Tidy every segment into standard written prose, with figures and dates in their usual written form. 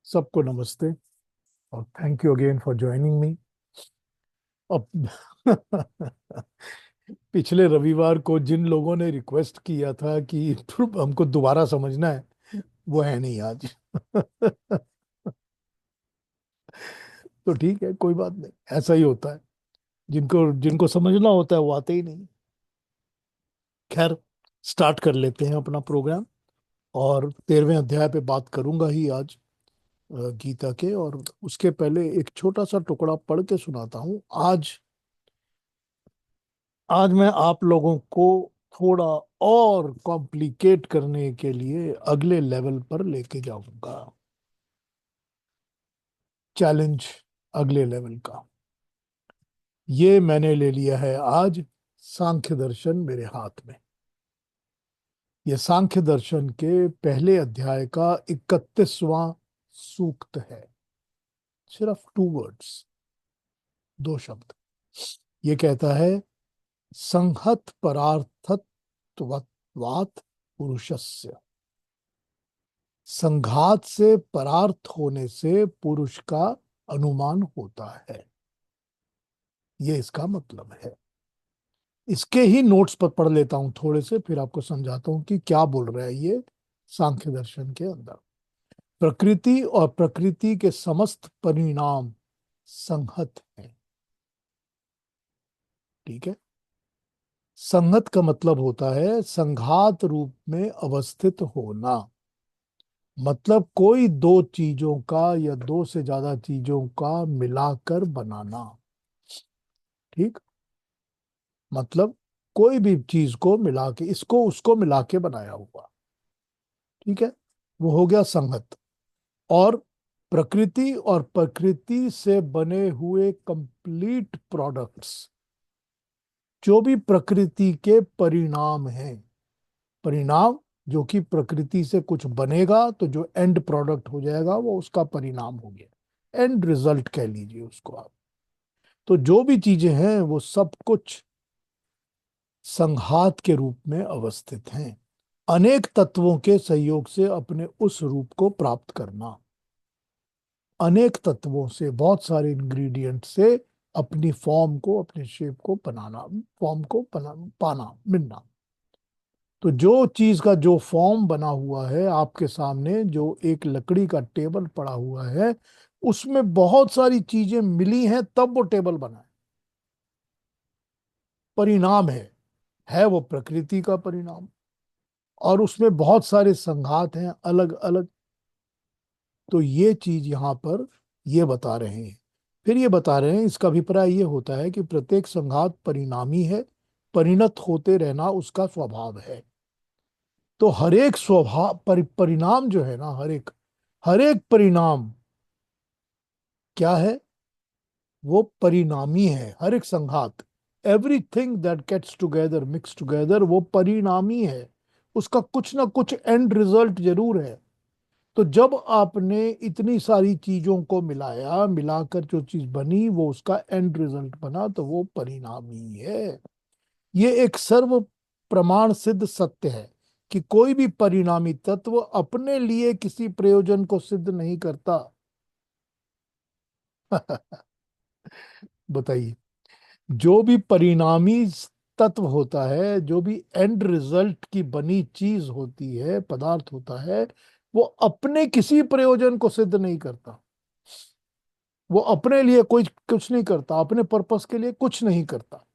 सबको नमस्ते और thank you again for joining me. अब पिछले रविवार को जिन लोगों ने रिक्वेस्ट किया था कि हमको दोबारा समझना है, वो है नहीं आज। तो ठीक है, कोई बात नहीं, ऐसा ही होता है। जिनको जिनको समझना होता है वो आते ही नहीं। खैर, स्टार्ट कर लेते हैं अपना प्रोग्राम। और 13वें अध्याय पे बात करूंगा ही आज, गीता के। और उसके पहले एक छोटा सा टुकड़ा पढ़ के सुनाता हूँ। आज आज मैं आप लोगों को थोड़ा और कॉम्प्लिकेट करने के लिए अगले लेवल पर लेके जाऊंगा। चैलेंज अगले लेवल का। ये मैंने ले लिया है आज सांख्य दर्शन मेरे हाथ में। ये सांख्य दर्शन के पहले अध्याय का 31वां सूक्त है। सिर्फ 2 वर्ड्स, 2 शब्द। ये कहता है, संहत परार्थत्वात् पुरुषस्य। संघात से परार्थ होने से पुरुष का अनुमान होता है। ये इसका मतलब है। इसके ही नोट्स पर पढ़ लेता हूं थोड़े से, फिर आपको समझाता हूं कि क्या बोल रहा है ये सांख्य दर्शन के अंदर। प्रकृति और प्रकृति के समस्त परिणाम संहत हैं। ठीक है। संहत का मतलब होता है संघात रूप में अवस्थित होना। मतलब कोई दो चीजों का या दो से ज्यादा चीजों का मिलाकर बनाना। ठीक। मतलब कोई भी चीज को मिला के, इसको उसको मिला के बनाया हुआ। ठीक है। वो हो गया संहत। और प्रकृति और प्रकृति से बने हुए कंप्लीट प्रोडक्ट्स, जो भी प्रकृति के परिणाम हैं। परिणाम, जो कि प्रकृति से कुछ बनेगा तो जो एंड प्रोडक्ट हो जाएगा वो उसका परिणाम हो गया। एंड रिजल्ट कह लीजिए उसको आप। तो जो भी चीजें हैं वो सब कुछ संघात के रूप में अवस्थित हैं। अनेक तत्वों के सहयोग से अपने उस रूप को प्राप्त करना। अनेक तत्वों से, बहुत सारे इंग्रेडिएंट से अपनी फॉर्म को, अपने शेप को बनाना, फॉर्म को पाना, मिलना। तो जो चीज का जो फॉर्म बना हुआ है आपके सामने, जो एक लकड़ी का टेबल पड़ा हुआ है, उसमें बहुत सारी चीजें मिली हैं तब वो टेबल बना है। परिणाम है वो प्रकृति का परिणाम। और उसमें बहुत सारे संघात हैं अलग अलग। तो ये चीज यहां पर ये बता रहे हैं। फिर ये बता रहे हैं, इसका अभिप्राय ये होता है कि प्रत्येक संघात परिणामी है। परिणत होते रहना उसका स्वभाव है। तो हर एक स्वभाव परिणाम जो है ना, हर एक परिणाम क्या है? वो परिणामी है। हर एक संघात, everything that gets together, mix together, वो परिणामी है। उसका कुछ ना कुछ एंड रिजल्ट जरूर है। तो जब आपने इतनी सारी चीजों को मिलाया, मिलाकर जो चीज बनी वो उसका एंड रिजल्ट बना, तो वो परिणामी है। ये एक सर्व प्रमाण सिद्ध सत्य है कि कोई भी परिणामी तत्व अपने लिए किसी प्रयोजन को सिद्ध नहीं करता। बताइए। जो भी परिणामी तत्व होता है, जो भी एंड रिजल्ट की बनी चीज होती है, पदार्थ होता है, वो अपने किसी प्रयोजन को सिद्ध नहीं करता। वो अपने लिए कोई कुछ नहीं करता, अपने पर्पस के लिए कुछ नहीं करता।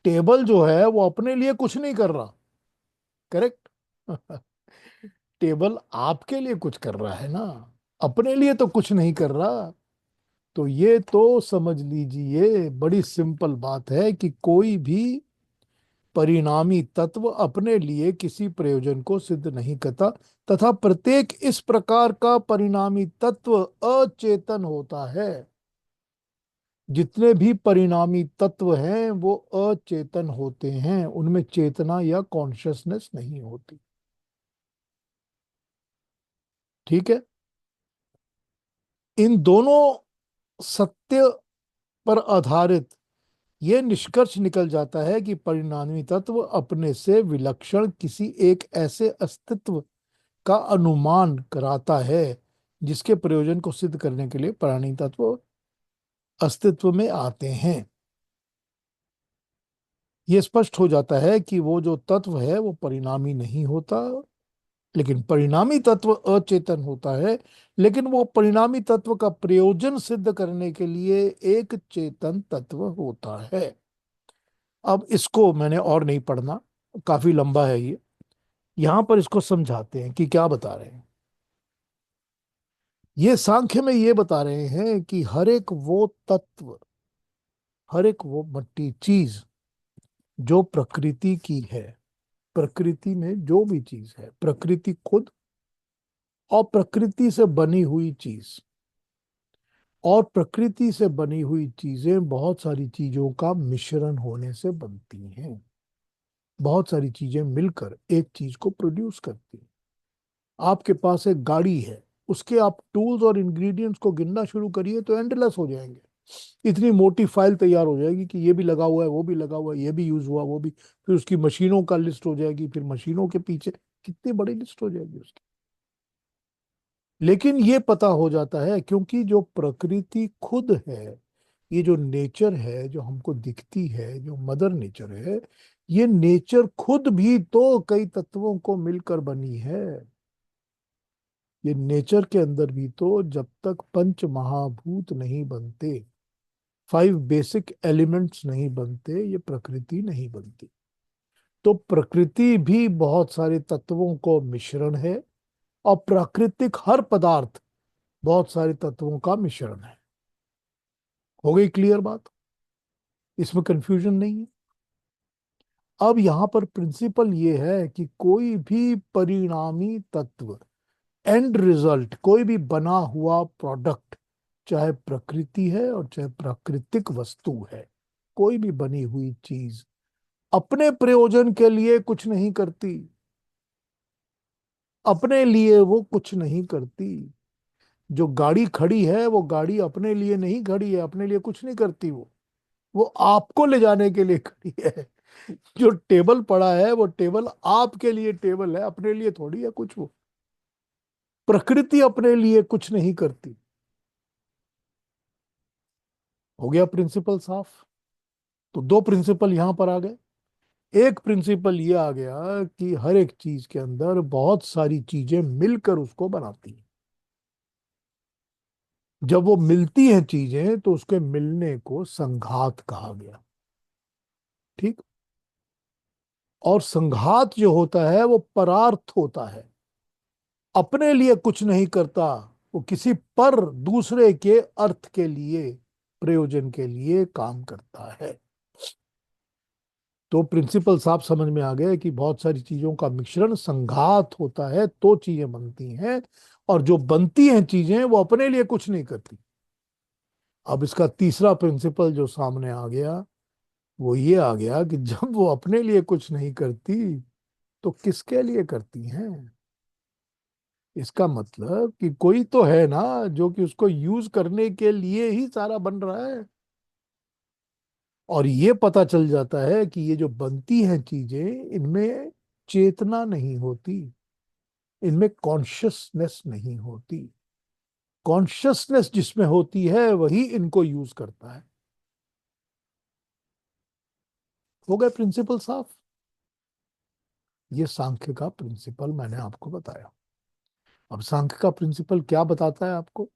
टेबल जो है वो अपने लिए कुछ नहीं कर रहा। करेक्ट। टेबल आपके लिए कुछ कर रहा है ना, अपने लिए तो कुछ नहीं कर रहा। तो ये तो समझ लीजिए, बड़ी सिंपल बात है कि कोई भी परिणामी तत्व अपने लिए किसी प्रयोजन को सिद्ध नहीं करता। तथा प्रत्येक इस प्रकार का परिणामी तत्व अचेतन होता है। जितने भी परिणामी तत्व हैं वो अचेतन होते हैं, उनमें चेतना या कॉन्शियसनेस नहीं होती। ठीक है। इन दोनों सत्य पर आधारित यह निष्कर्ष निकल जाता है कि परिणामी तत्व अपने से विलक्षण किसी एक ऐसे अस्तित्व का अनुमान कराता है जिसके प्रयोजन को सिद्ध करने के लिए प्राणी तत्व अस्तित्व में आते हैं। ये स्पष्ट हो जाता है कि वो जो तत्व है वो परिणामी नहीं होता, लेकिन परिणामी तत्व अचेतन होता है, लेकिन वो परिणामी तत्व का प्रयोजन सिद्ध करने के लिए एक चेतन तत्व होता है। अब इसको मैंने और नहीं पढ़ना, काफी लंबा है ये। यहां पर इसको समझाते हैं कि क्या बता रहे हैं। ये सांख्य में ये बता रहे हैं कि हर एक वो तत्व, हर एक वो मट्टी चीज जो प्रकृति की है, प्रकृति में जो भी चीज है, प्रकृति खुद और प्रकृति से बनी हुई चीज, और प्रकृति से बनी हुई चीजें बहुत सारी चीजों का मिश्रण होने से बनती हैं। बहुत सारी चीजें मिलकर एक चीज को प्रोड्यूस करती हैं। आपके पास एक गाड़ी है, उसके आप टूल्स और इंग्रेडिएंट्स को गिनना शुरू करिए तो एंडलेस हो जाएंगे। इतनी मोटी फाइल तैयार हो जाएगी कि ये भी लगा हुआ है, वो भी लगा हुआ है, ये भी यूज हुआ, वो भी। फिर उसकी मशीनों का लिस्ट हो जाएगी, फिर मशीनों के पीछे कितनी बड़ी लिस्ट हो जाएगी उसकी। लेकिन ये पता हो जाता है क्योंकि जो प्रकृति खुद है, ये जो नेचर है जो हमको दिखती है, जो मदर नेचर है, ये नेचर खुद भी तो कई तत्वों को मिलकर बनी है। ये नेचर के अंदर भी तो जब तक पंच महाभूत नहीं बनते, 5 बेसिक एलिमेंट्स नहीं बनते, ये प्रकृति नहीं बनती। तो प्रकृति भी बहुत सारे तत्वों को मिश्रण है, और प्राकृतिक हर पदार्थ बहुत सारे तत्वों का मिश्रण है। हो गई क्लियर बात? इसमें कंफ्यूजन नहीं है। अब यहां पर प्रिंसिपल ये है कि कोई भी परिणामी तत्व, एंड रिजल्ट, कोई भी बना हुआ प्रोडक्ट, चाहे प्रकृति है और चाहे प्राकृतिक वस्तु है, कोई भी बनी हुई चीज अपने प्रयोजन के लिए कुछ नहीं करती। अपने लिए वो कुछ नहीं करती। जो गाड़ी खड़ी है वो गाड़ी अपने लिए नहीं खड़ी है, अपने लिए कुछ नहीं करती। वो आपको ले जाने के लिए खड़ी है। जो टेबल पड़ा है वो टेबल आपके लिए टेबल है, अपने लिए थोड़ी है कुछ वो। प्रकृति अपने लिए कुछ नहीं करती। हो गया प्रिंसिपल साफ? तो दो प्रिंसिपल यहां पर आ गए। एक प्रिंसिपल ये आ गया कि हर एक चीज के अंदर बहुत सारी चीजें मिलकर उसको बनाती हैं। जब वो मिलती हैं चीजें तो उसके मिलने को संघात कहा गया। ठीक। और संघात जो होता है वो परार्थ होता है, अपने लिए कुछ नहीं करता। वो किसी पर दूसरे के अर्थ के लिए, प्रयोजन के लिए काम करता है। तो प्रिंसिपल साफ समझ में आ गया कि बहुत सारी चीजों का मिश्रण संघात होता है तो चीजें बनती हैं, और जो बनती हैं चीजें वो अपने लिए कुछ नहीं करती। अब इसका तीसरा प्रिंसिपल जो सामने आ गया, वो ये आ गया कि जब वो अपने लिए कुछ नहीं करती तो किसके लिए करती हैं? इसका मतलब कि कोई तो है ना जो कि उसको यूज करने के लिए ही सारा बन रहा है। और ये पता चल जाता है कि ये जो बनती हैं चीजें, इनमें चेतना नहीं होती, इनमें कॉन्शियसनेस नहीं होती। कॉन्शियसनेस जिसमें होती है वही इनको यूज करता है। हो गए प्रिंसिपल साफ? ये सांख्य का प्रिंसिपल मैंने आपको बताया। अब सांख्य का प्रिंसिपल क्या बताता है आपको?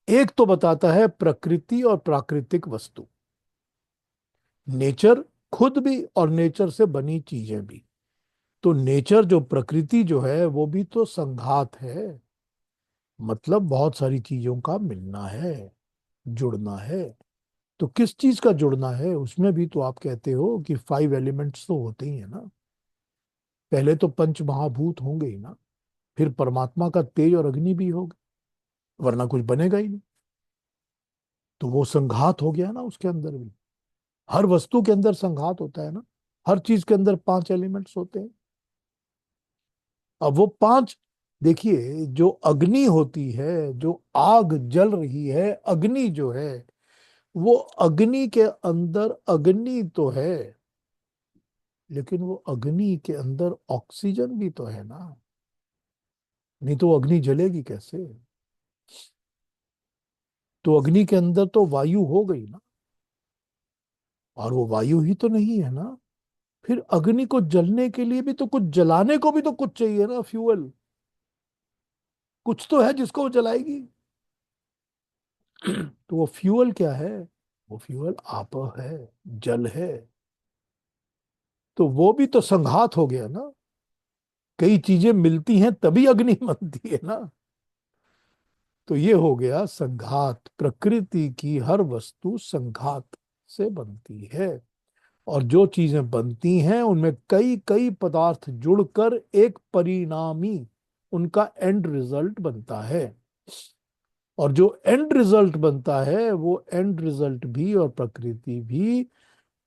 एक तो बताता है प्रकृति और प्राकृतिक वस्तु, नेचर खुद भी और नेचर से बनी चीजें भी। तो नेचर जो प्रकृति जो है वो भी तो संघात है, मतलब बहुत सारी चीजों का मिलना है, जुड़ना है। तो किस चीज का जुड़ना है? उसमें भी तो आप कहते हो कि 5 एलिमेंट्स तो होते ही है ना। पहले तो पंच महाभूत होंगे ही ना, फिर परमात्मा का तेज और अग्नि भी होगा, वरना कुछ बनेगा ही नहीं। तो वो संघात हो गया ना उसके अंदर भी। हर वस्तु के अंदर संघात होता है ना। हर चीज के अंदर 5 एलिमेंट्स होते हैं। अब वो 5, देखिए, जो अग्नि होती है, जो आग जल रही है, अग्नि जो है, वो अग्नि के अंदर अग्नि तो है, लेकिन वो अग्नि के अंदर ऑक्सीजन भी तो है ना। नहीं तो वो अग्नि जलेगी कैसे? तो अग्नि के अंदर तो वायु हो गई ना, और वो वायु ही तो नहीं है ना। फिर अग्नि को जलने के लिए भी तो कुछ, जलाने को भी तो कुछ चाहिए ना, फ्यूअल। कुछ तो है जिसको वो जलाएगी। तो वो फ्यूअल क्या है? वो फ्यूअल आप है, जल है। तो वो भी तो संघात हो गया ना। कई चीजें मिलती हैं तभी अग्नि बनती है ना। तो ये हो गया संघात। प्रकृति की हर वस्तु संघात से बनती है। और जो चीजें बनती हैं उनमें कई कई पदार्थ जुड़कर एक परिणामी, उनका एंड रिजल्ट बनता है। और जो एंड रिजल्ट बनता है, वो एंड रिजल्ट भी और प्रकृति भी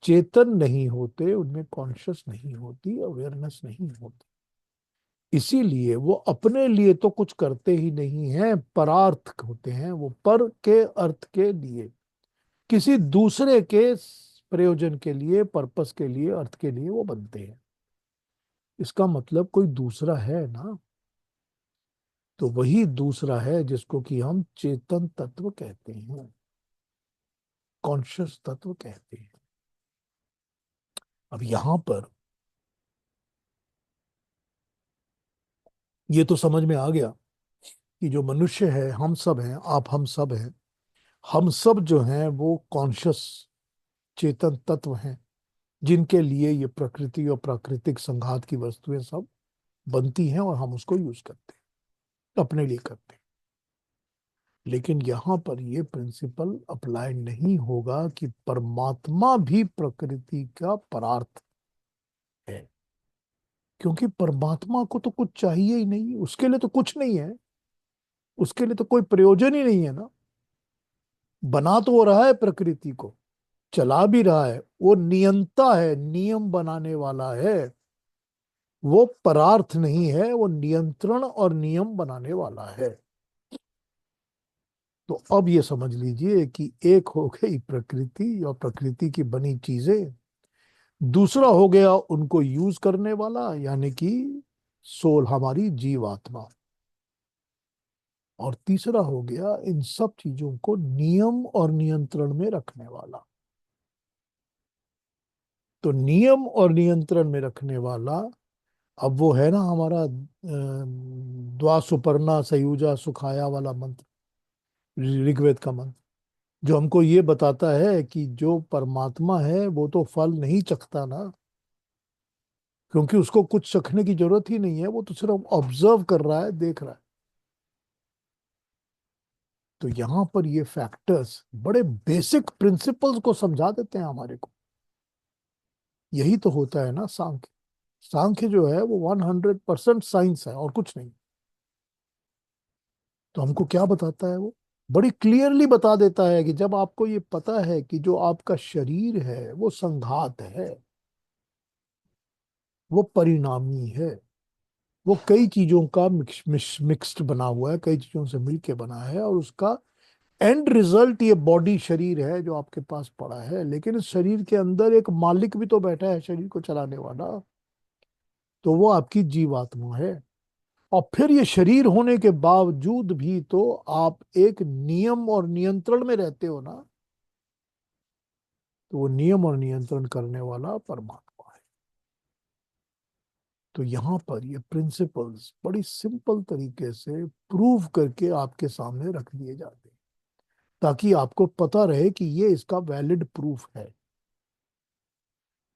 चेतन नहीं होते, उनमें कॉन्शियस नहीं होती, अवेयरनेस नहीं होती। इसीलिए वो अपने लिए तो कुछ करते ही नहीं हैं, परार्थ होते हैं। वो पर के अर्थ के लिए, किसी दूसरे के प्रयोजन के लिए, पर्पस के लिए, अर्थ के लिए वो बनते हैं। इसका मतलब कोई दूसरा है ना। तो वही दूसरा है जिसको कि हम चेतन तत्व कहते हैं, कॉन्शियस तत्व कहते हैं। अब यहां पर ये तो समझ में आ गया कि जो मनुष्य है, हम सब हैं, आप हम सब हैं। हम सब जो हैं वो कॉन्शियस चेतन तत्व हैं, जिनके लिए ये प्रकृति और प्राकृतिक संघात की वस्तुएं सब बनती हैं, और हम उसको यूज करते हैं, अपने लिए करते हैं। लेकिन यहां पर ये प्रिंसिपल अप्लाई नहीं होगा कि परमात्मा भी प्रकृति का परार्थ है। क्योंकि परमात्मा को तो कुछ चाहिए ही नहीं, उसके लिए तो कुछ नहीं है, उसके लिए तो कोई प्रयोजन ही नहीं है ना। बना तो वो रहा है प्रकृति को, चला भी रहा है, वो नियंता है, नियम बनाने वाला है। वो परार्थ नहीं है, वो नियंत्रण और नियम बनाने वाला है। तो अब ये समझ लीजिए कि एक हो गई प्रकृति और प्रकृति की बनी चीजें, दूसरा हो गया उनको यूज करने वाला, यानी कि सोल, हमारी जीवात्मा। और तीसरा हो गया इन सब चीजों को नियम और नियंत्रण में रखने वाला। तो नियम और नियंत्रण में रखने वाला, अब वो है ना हमारा द्वा सुपर्णा सयुजा सुखाया वाला मंत्र, ऋग्वेद का मंत्र, जो हमको ये बताता है कि जो परमात्मा है वो तो फल नहीं चखता ना, क्योंकि उसको कुछ चखने की जरूरत ही नहीं है, वो तो सिर्फ ऑब्जर्व कर रहा है, देख रहा है। तो यहाँ पर ये फैक्टर्स बड़े बेसिक प्रिंसिपल्स को समझा देते हैं हमारे को। यही तो होता है ना सांख्य। सांख्य जो है वो 100% साइंस है और कुछ नहीं। तो हमको क्या बताता है वो? बड़ी क्लियरली बता देता है कि जब आपको ये पता है कि जो आपका शरीर है वो संघात है, वो परिणामी है, वो कई चीजों का मिक्स्ड बना हुआ है, कई चीजों से मिलके बना है, और उसका एंड रिजल्ट ये बॉडी, शरीर है जो आपके पास पड़ा है। लेकिन इस शरीर के अंदर एक मालिक भी तो बैठा है, शरीर को चलाने वाला। तो वो आपकी जीवात्मा है। और फिर ये शरीर होने के बावजूद भी तो आप एक नियम और नियंत्रण में रहते हो ना। तो वो नियम और नियंत्रण करने वाला परमात्मा है। तो यहाँ पर ये प्रिंसिपल्स बड़ी सिंपल तरीके से प्रूव करके आपके सामने रख दिए जाते हैं, ताकि आपको पता रहे कि ये इसका वैलिड प्रूफ है।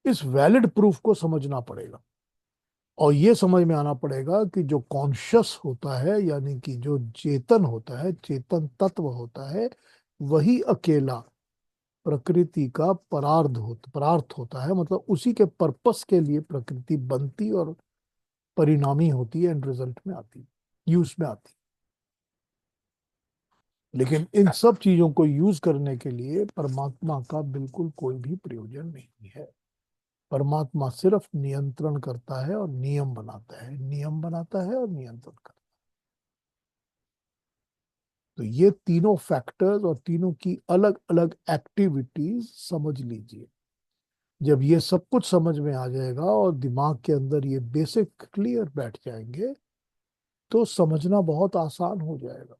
इस वैलिड प्रूफ को समझना पड़ेगा, और ये समझ में आना पड़ेगा कि जो कॉन्शियस होता है, यानी कि जो चेतन होता है, चेतन तत्व होता है, वही अकेला प्रकृति का परार्थ होता है। मतलब उसी के पर्पस के लिए प्रकृति बनती और परिणामी होती है, एंड रिजल्ट में आती, यूज में आती। लेकिन इन सब चीजों को यूज करने के लिए परमात्मा का बिल्कुल कोई भी प्रयोजन नहीं है। परमात्मा सिर्फ नियंत्रण करता है और नियम बनाता है, नियम बनाता है और नियंत्रण करता है। तो ये तीनों फैक्टर्स और तीनों की अलग अलग एक्टिविटीज समझ लीजिए। जब ये सब कुछ समझ में आ जाएगा और दिमाग के अंदर ये बेसिक क्लियर बैठ जाएंगे, तो समझना बहुत आसान हो जाएगा।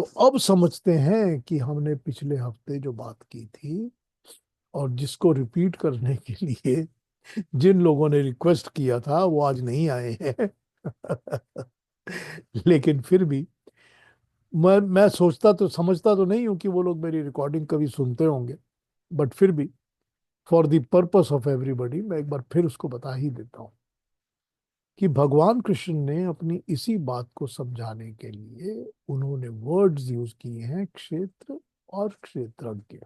तो अब समझते हैं कि हमने पिछले हफ्ते जो बात की थी और जिसको रिपीट करने के लिए जिन लोगों ने रिक्वेस्ट किया था वो आज नहीं आए हैं। लेकिन फिर भी मैं सोचता तो समझता तो नहीं हूं कि वो लोग मेरी रिकॉर्डिंग कभी सुनते होंगे, बट फिर भी for the purpose of everybody मैं एक बार फिर उसको बता ही देता हूँ कि भगवान कृष्ण ने अपनी इसी बात को समझाने के लिए उन्होंने वर्ड्स यूज किए हैं, क्षेत्र और क्षेत्रज्ञ।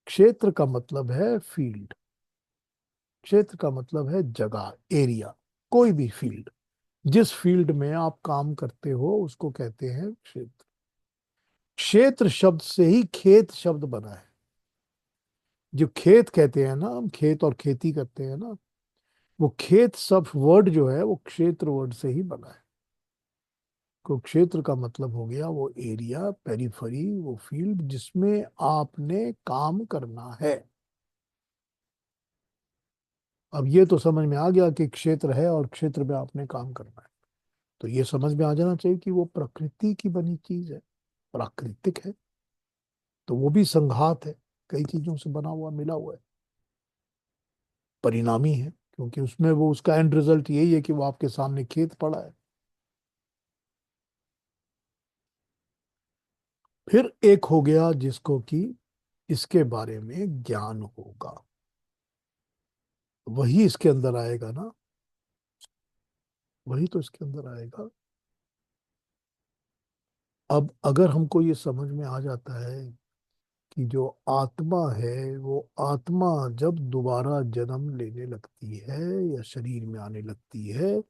क्षेत्र का मतलब है फील्ड, क्षेत्र का मतलब है जगह, एरिया, कोई भी फील्ड। जिस फील्ड में आप काम करते हो उसको कहते हैं क्षेत्र। क्षेत्र शब्द से ही खेत शब्द बना है। जो खेत कहते हैं ना, हम खेत और खेती करते हैं ना, वो खेत सब वर्ड जो है वो क्षेत्र वर्ड से ही बना है। को क्षेत्र का मतलब हो गया वो एरिया, पेरिफेरी, वो फील्ड जिसमें आपने काम करना है। अब ये तो समझ में आ गया कि क्षेत्र है और क्षेत्र में आपने काम करना है। तो ये समझ में आ जाना चाहिए कि वो प्रकृति की बनी चीज है, प्राकृतिक है। तो वो भी संघात है, कई चीजों से बना हुआ, मिला हुआ है, परिणामी है, क्योंकि उसमें वो उसका एंड रिजल्ट यही है कि वो आपके सामने खेत पड़ा है। फिर एक हो गया जिसको कि इसके बारे में ज्ञान होगा, वही इसके अंदर आएगा ना, वही तो इसके अंदर आएगा। अब अगर हमको ये समझ में आ जाता है कि जो आत्मा है वो आत्मा जब दोबारा जन्म लेने लगती है या शरीर में आने लगती है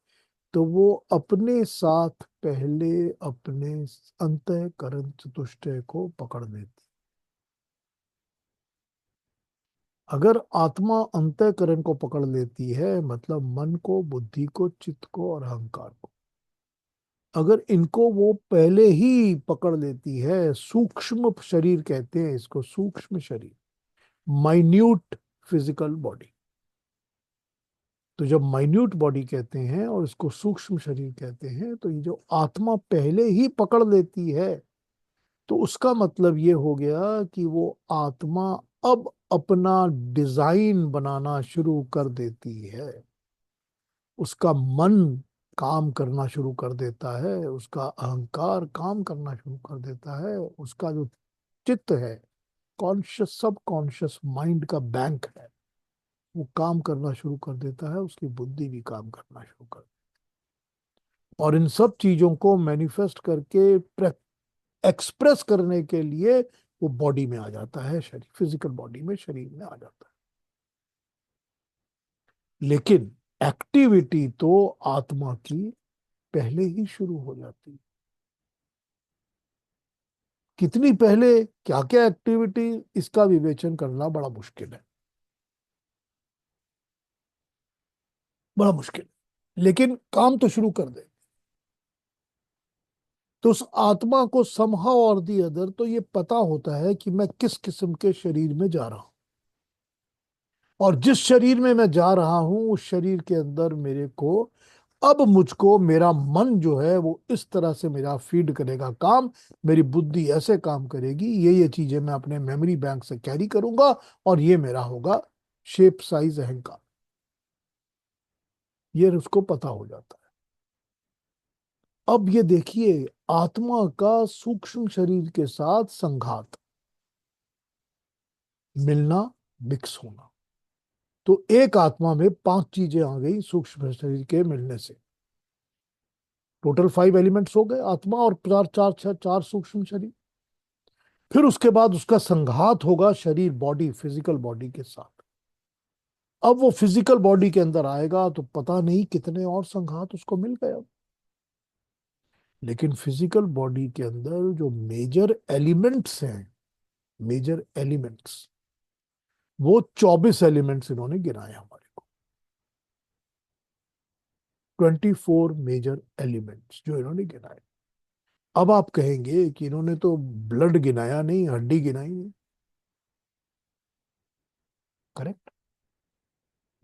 तो वो अपने साथ पहले अपने अंतःकरण चतुष्टय को पकड़ लेती। अगर आत्मा अंतःकरण को पकड़ लेती है मतलब मन को, बुद्धि को, चित्त को और अहंकार को, अगर इनको वो पहले ही पकड़ लेती है, सूक्ष्म शरीर कहते हैं इसको, सूक्ष्म शरीर, माइन्यूट फिजिकल बॉडी। तो जब माइन्यूट बॉडी कहते हैं और इसको सूक्ष्म शरीर कहते हैं, तो ये जो आत्मा पहले ही पकड़ लेती है, तो उसका मतलब ये हो गया कि वो आत्मा अब अपना डिजाइन बनाना शुरू कर देती है। उसका मन काम करना शुरू कर देता है, उसका अहंकार काम करना शुरू कर देता है, उसका जो चित्त है, कॉन्शियस सब कॉन्शियस माइंड का बैंक है, वो काम करना शुरू कर देता है, उसकी बुद्धि भी काम करना शुरू कर। और इन सब चीजों को मैनिफेस्ट करके एक्सप्रेस करने के लिए वो बॉडी में आ जाता है, शरीर, फिजिकल बॉडी में, शरीर में आ जाता है। लेकिन एक्टिविटी तो आत्मा की पहले ही शुरू हो जाती है। कितनी पहले, क्या क्या एक्टिविटी, इसका विवेचन करना बड़ा मुश्किल है, बड़ा मुश्किल है। लेकिन काम तो शुरू कर दे। तो उस आत्मा को समहाउ और दी अदर तो ये पता होता है कि मैं किस किस्म के शरीर में जा रहा हूं, और जिस शरीर में मैं जा रहा हूं उस शरीर के अंदर मेरे को, अब मुझको मेरा मन जो है वो इस तरह से मेरा फीड करेगा काम, मेरी बुद्धि ऐसे काम करेगी, ये चीजें मैं अपने मेमोरी बैंक से कैरी करूंगा, और ये मेरा होगा शेप साइज अहंकार। ये उसको पता हो जाता है। अब ये देखिए, आत्मा का सूक्ष्म शरीर के साथ संघात, मिलना, मिक्स होना। तो एक आत्मा में पांच चीजें आ गई सूक्ष्म शरीर के मिलने से। टोटल 5 एलिमेंट्स हो गए, आत्मा और चार चार चार, चार सूक्ष्म शरीर। फिर उसके बाद उसका संघात होगा शरीर, बॉडी, फिजिकल बॉडी के साथ। अब वो फिजिकल बॉडी के अंदर आएगा तो पता नहीं कितने और संघात उसको मिल गए अब। लेकिन फिजिकल बॉडी के अंदर जो मेजर एलिमेंट्स हैं, मेजर एलिमेंट्स, वो 24 एलिमेंट्स इन्होंने गिनाए हमारे को। 24 मेजर एलिमेंट्स जो इन्होंने गिनाए। अब आप कहेंगे कि इन्होंने तो ब्लड गिनाया नहीं, हड्डी गिनाई नहीं। करेक्ट।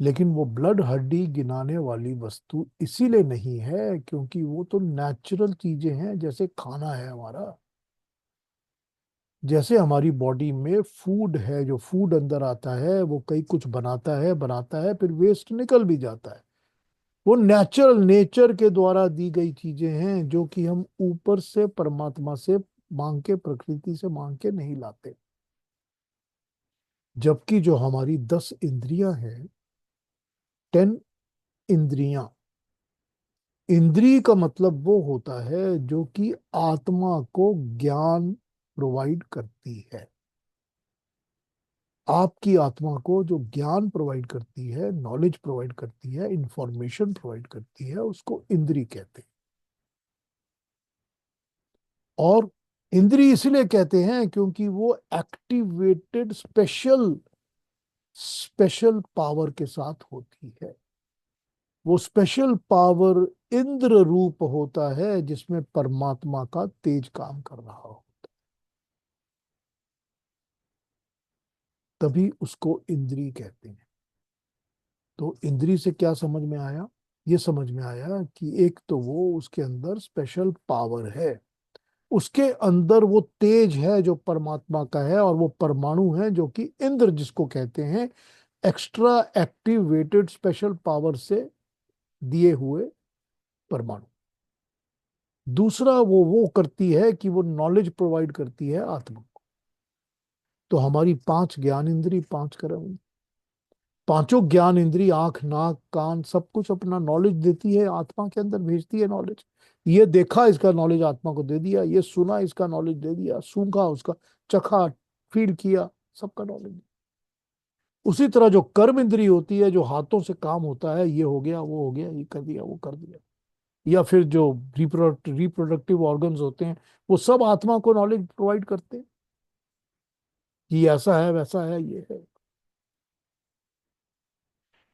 लेकिन वो ब्लड हड्डी गिनाने वाली वस्तु इसीलिए नहीं है क्योंकि वो तो नेचुरल चीजें हैं, जैसे खाना है हमारा, जैसे हमारी बॉडी में फूड है, जो फूड अंदर आता है वो कई कुछ बनाता है फिर वेस्ट निकल भी जाता है। वो नेचुरल, नेचर के द्वारा दी गई चीजें हैं जो कि हम ऊपर से परमात्मा से मांग के, प्रकृति से मांग के नहीं लाते। जबकि जो हमारी 10 इंद्रियां हैं, 10 इंद्रियां, इंद्रिय का मतलब वो होता है जो कि आत्मा को ज्ञान प्रोवाइड करती है। आपकी आत्मा को जो ज्ञान प्रोवाइड करती है, नॉलेज प्रोवाइड करती है, इंफॉर्मेशन प्रोवाइड करती है, उसको इंद्रिय कहते हैं। और इंद्रिय इसलिए कहते हैं क्योंकि वो एक्टिवेटेड स्पेशल स्पेशल पावर के साथ होती है। वो स्पेशल पावर इंद्र रूप होता है जिसमें परमात्मा का तेज काम कर रहा हो, तभी उसको इंद्रिय कहते हैं। तो इंद्रिय से क्या समझ में आया? ये समझ में आया कि एक तो वो उसके अंदर स्पेशल पावर है, उसके अंदर वो तेज है जो परमात्मा का है, और वो परमाणु है जो कि इंद्र जिसको कहते हैं, एक्स्ट्रा एक्टिवेटेड स्पेशल पावर से दिए हुए परमाणु। दूसरा वो करती है कि वो नॉलेज प्रोवाइड करती है आत्मा को। तो हमारी 5 ज्ञान इंद्री, 5 कर्म, पांचों ज्ञान इंद्री, आंख नाक कान सब कुछ अपना नॉलेज देती है आत्मा के अंदर, भेजती है नॉलेज। ये देखा, इसका नॉलेज आत्मा को दे दिया, ये सुना, इसका नॉलेज दे दिया, सूंघा, उसका चखा, फील किया, सबका नॉलेज। उसी तरह जो कर्म इंद्री होती है, जो हाथों से काम होता है, ये हो गया, वो हो गया, ये कर दिया, वो कर दिया, या फिर जो रिप्रोडक्टिव ऑर्गन्स होते हैं, वो सब आत्मा को नॉलेज प्रोवाइड करते हैं कि ऐसा है, वैसा है, ये है।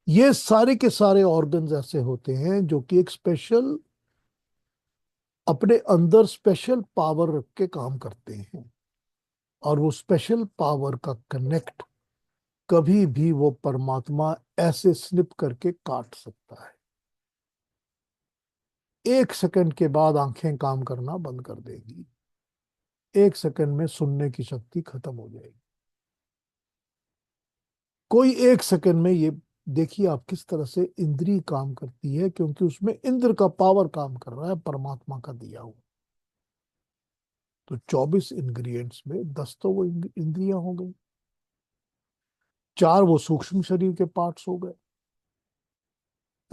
ये सारे के सारे ऑर्गन्स ऐसे होते हैं जो कि एक स्पेशल, अपने अंदर स्पेशल पावर रख के काम करते हैं। और वो स्पेशल पावर का कनेक्ट कभी भी वो परमात्मा ऐसे स्निप करके काट सकता है। 1 सेकंड के बाद आंखें काम करना बंद कर देगी, 1 सेकंड में सुनने की शक्ति खत्म हो जाएगी। कोई 1 सेकंड में ये, देखिए आप किस तरह से इंद्री काम करती है, क्योंकि उसमें इंद्र का पावर काम कर रहा है, परमात्मा का दिया हुआ। तो 24 इंग्रेडिएंट्स में 10 तो वो इंद्रियां हो गई, 4 वो सूक्ष्म शरीर के पार्ट्स हो गए,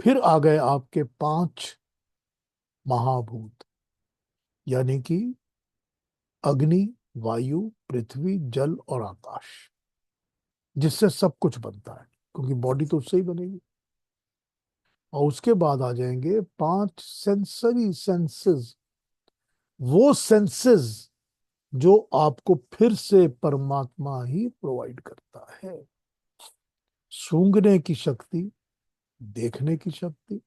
फिर आ गए आपके 5 महाभूत, यानी कि अग्नि, वायु, पृथ्वी, जल और आकाश, जिससे सब कुछ बनता है, क्योंकि बॉडी तो उससे ही बनेगी। और उसके बाद आ जाएंगे 5 सेंसरी सेंसेस, वो सेंसेस जो आपको फिर से परमात्मा ही प्रोवाइड करता है। सूंघने की शक्ति, देखने की शक्ति,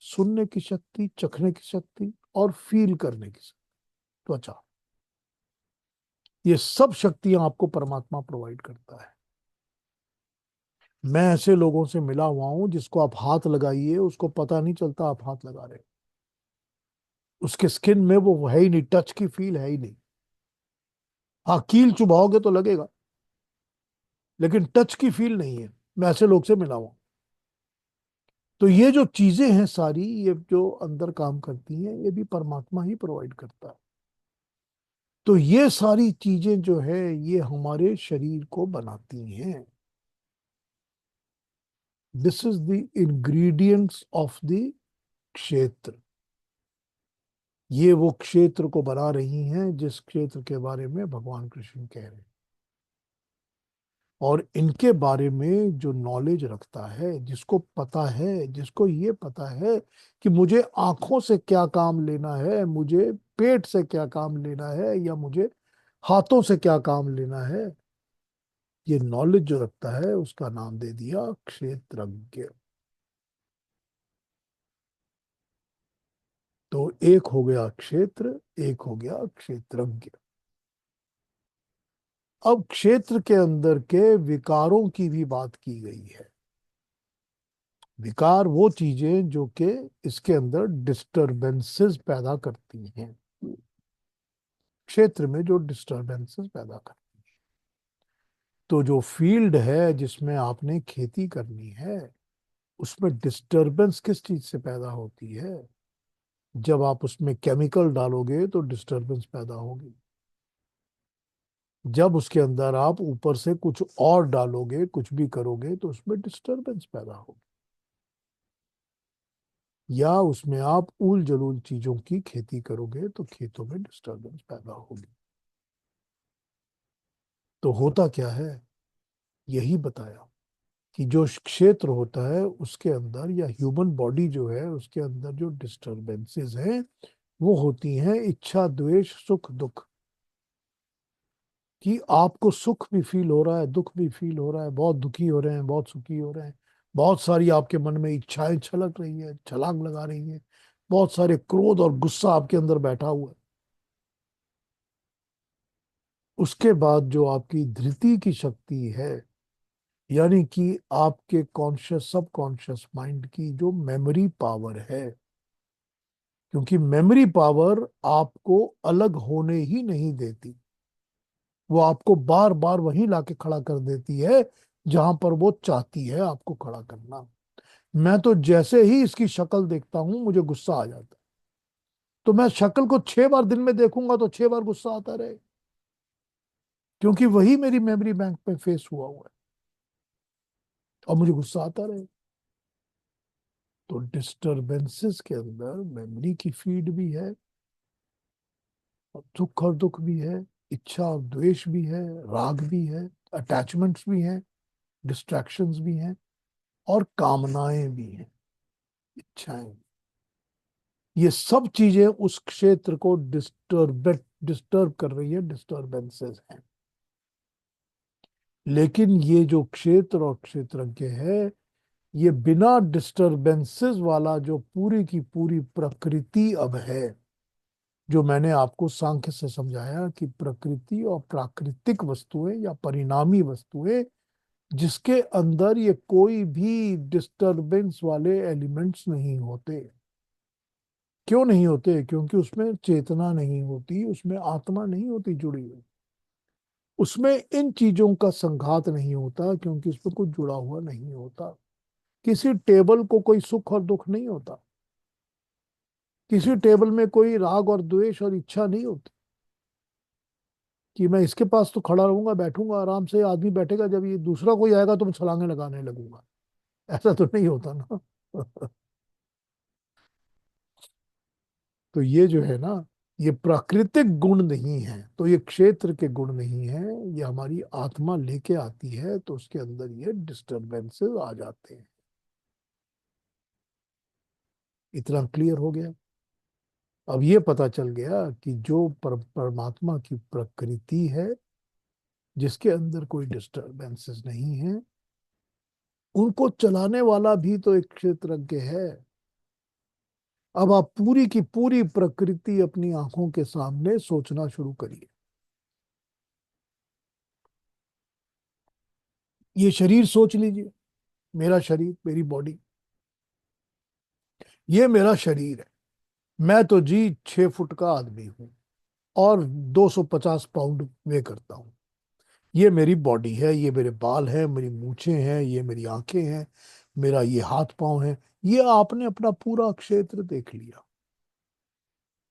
सुनने की शक्ति, चखने की शक्ति, और फील करने की शक्ति, त्वचा, ये सब शक्तियां आपको परमात्मा प्रोवाइड करता है। मैं ऐसे लोगों से मिला हुआ हूं जिसको आप हाथ लगाइए, उसको पता नहीं चलता आप हाथ लगा रहे हो। उसके स्किन में वो है ही नहीं, टच की फील है ही नहीं। हाँ, कील चुभाओगे तो लगेगा, लेकिन टच की फील नहीं है। मैं ऐसे लोग से मिला हुआ। तो ये जो चीजें हैं सारी, ये जो अंदर काम करती हैं, ये भी परमात्मा ही प्रोवाइड करता है। तो ये सारी चीजें जो है, ये हमारे शरीर को बनाती हैं। This is the ingredients of the क्षेत्र। ये वो क्षेत्र को बना रही हैं जिस क्षेत्र के बारे में भगवान कृष्ण कह रहे हैं। और इनके बारे में जो नॉलेज रखता है, जिसको पता है, जिसको ये पता है कि मुझे आंखों से क्या काम लेना है, मुझे पेट से क्या काम लेना है, या मुझे हाथों से क्या काम लेना है, ये नॉलेज जो रखता है उसका नाम दे दिया क्षेत्रज्ञ। तो एक हो गया क्षेत्र, एक हो गया क्षेत्रज्ञ। अब क्षेत्र के अंदर के विकारों की भी बात की गई है। विकार वो चीजें जो कि इसके अंदर डिस्टरबेंसेस पैदा करती हैं, क्षेत्र में जो डिस्टरबेंसेस पैदा करती हैं। तो जो फील्ड है जिसमें आपने खेती करनी है, उसमें डिस्टरबेंस किस चीज से पैदा होती है? जब आप उसमें केमिकल डालोगे तो डिस्टरबेंस पैदा होगी। जब उसके अंदर आप ऊपर से कुछ और डालोगे, कुछ भी करोगे, तो उसमें डिस्टरबेंस पैदा होगी। या उसमें आप उल जलूल चीजों की खेती करोगे तो खेतों में डिस्टरबेंस पैदा होगी। तो होता क्या है, यही बताया कि जो क्षेत्र होता है उसके अंदर, या ह्यूमन बॉडी जो है उसके अंदर जो डिस्टरबेंसेस हैं, वो होती हैं इच्छा, द्वेष, सुख, दुख। कि आपको सुख भी फील हो रहा है, दुख भी फील हो रहा है, बहुत दुखी हो रहे हैं, बहुत सुखी हो रहे हैं, बहुत सारी आपके मन में इच्छाएं छलक रही है, छलांग लगा रही है, बहुत सारे क्रोध और गुस्सा आपके अंदर बैठा हुआ है। उसके बाद जो आपकी धृति की शक्ति है, यानी कि आपके कॉन्शियस सब कॉन्शियस माइंड की जो मेमोरी पावर है, क्योंकि मेमोरी पावर आपको अलग होने ही नहीं देती, वो आपको बार बार वहीं लाके खड़ा कर देती है जहां पर वो चाहती है आपको खड़ा करना। मैं तो जैसे ही इसकी शक्ल देखता हूं मुझे गुस्सा आ जाता है, तो मैं शक्ल को 6 बार दिन में देखूंगा तो 6 बार गुस्सा आता रहे, क्योंकि वही मेरी मेमोरी बैंक पे फेस हुआ हुआ है और मुझे गुस्सा आता रहे। तो डिस्टरबेंसेस के अंदर मेमोरी की फीड भी है, और सुख और दुख भी है, इच्छा और द्वेष भी है, राग भी है, अटैचमेंट्स भी हैं, डिस्ट्रैक्शंस भी हैं, और कामनाएं भी हैं, इच्छाएं। ये सब चीजें उस क्षेत्र को डिस्टर्ब कर रही है, डिस्टरबेंसेस हैं। लेकिन ये जो क्षेत्र और क्षेत्रज्ञ है, ये बिना डिस्टरबेंसेस वाला जो पूरी की पूरी प्रकृति अब है, जो मैंने आपको सांख्य से समझाया कि प्रकृति और प्राकृतिक वस्तुएं या परिणामी वस्तुएं, जिसके अंदर ये कोई भी डिस्टरबेंस वाले एलिमेंट्स नहीं होते। क्यों नहीं होते? क्योंकि उसमें चेतना नहीं होती, उसमें आत्मा नहीं होती जुड़ी हुई, उसमें इन चीजों का संघात नहीं होता, क्योंकि उसमें कुछ जुड़ा हुआ नहीं होता। किसी टेबल को कोई सुख और दुख नहीं होता, किसी टेबल में कोई राग और द्वेष और इच्छा नहीं होती कि मैं इसके पास तो खड़ा रहूंगा, बैठूंगा आराम से, आदमी बैठेगा, जब ये दूसरा कोई आएगा तो मैं छलांगे लगाने लगूंगा। ऐसा तो नहीं होता ना। तो ये जो है ना, ये प्राकृतिक गुण नहीं है, तो ये क्षेत्र के गुण नहीं है, ये हमारी आत्मा लेके आती है, तो उसके अंदर ये डिस्टरबेंसेस आ जाते हैं। इतना क्लियर हो गया? अब ये पता चल गया कि जो परमात्मा की प्रकृति है, जिसके अंदर कोई डिस्टरबेंसेस नहीं है, उनको चलाने वाला भी तो एक क्षेत्रज्ञ है। अब आप पूरी की पूरी प्रकृति अपनी आंखों के सामने सोचना शुरू करिए। ये शरीर सोच लीजिए, मेरा शरीर, मेरी बॉडी, ये मेरा शरीर है। मैं तो जी 6 फुट का आदमी हूं और 250 पाउंड वे करता हूं। ये मेरी बॉडी है, ये मेरे बाल हैं, मेरी मूछें हैं, ये मेरी आंखें हैं, मेरा ये हाथ पांव है। ये आपने अपना पूरा क्षेत्र देख लिया।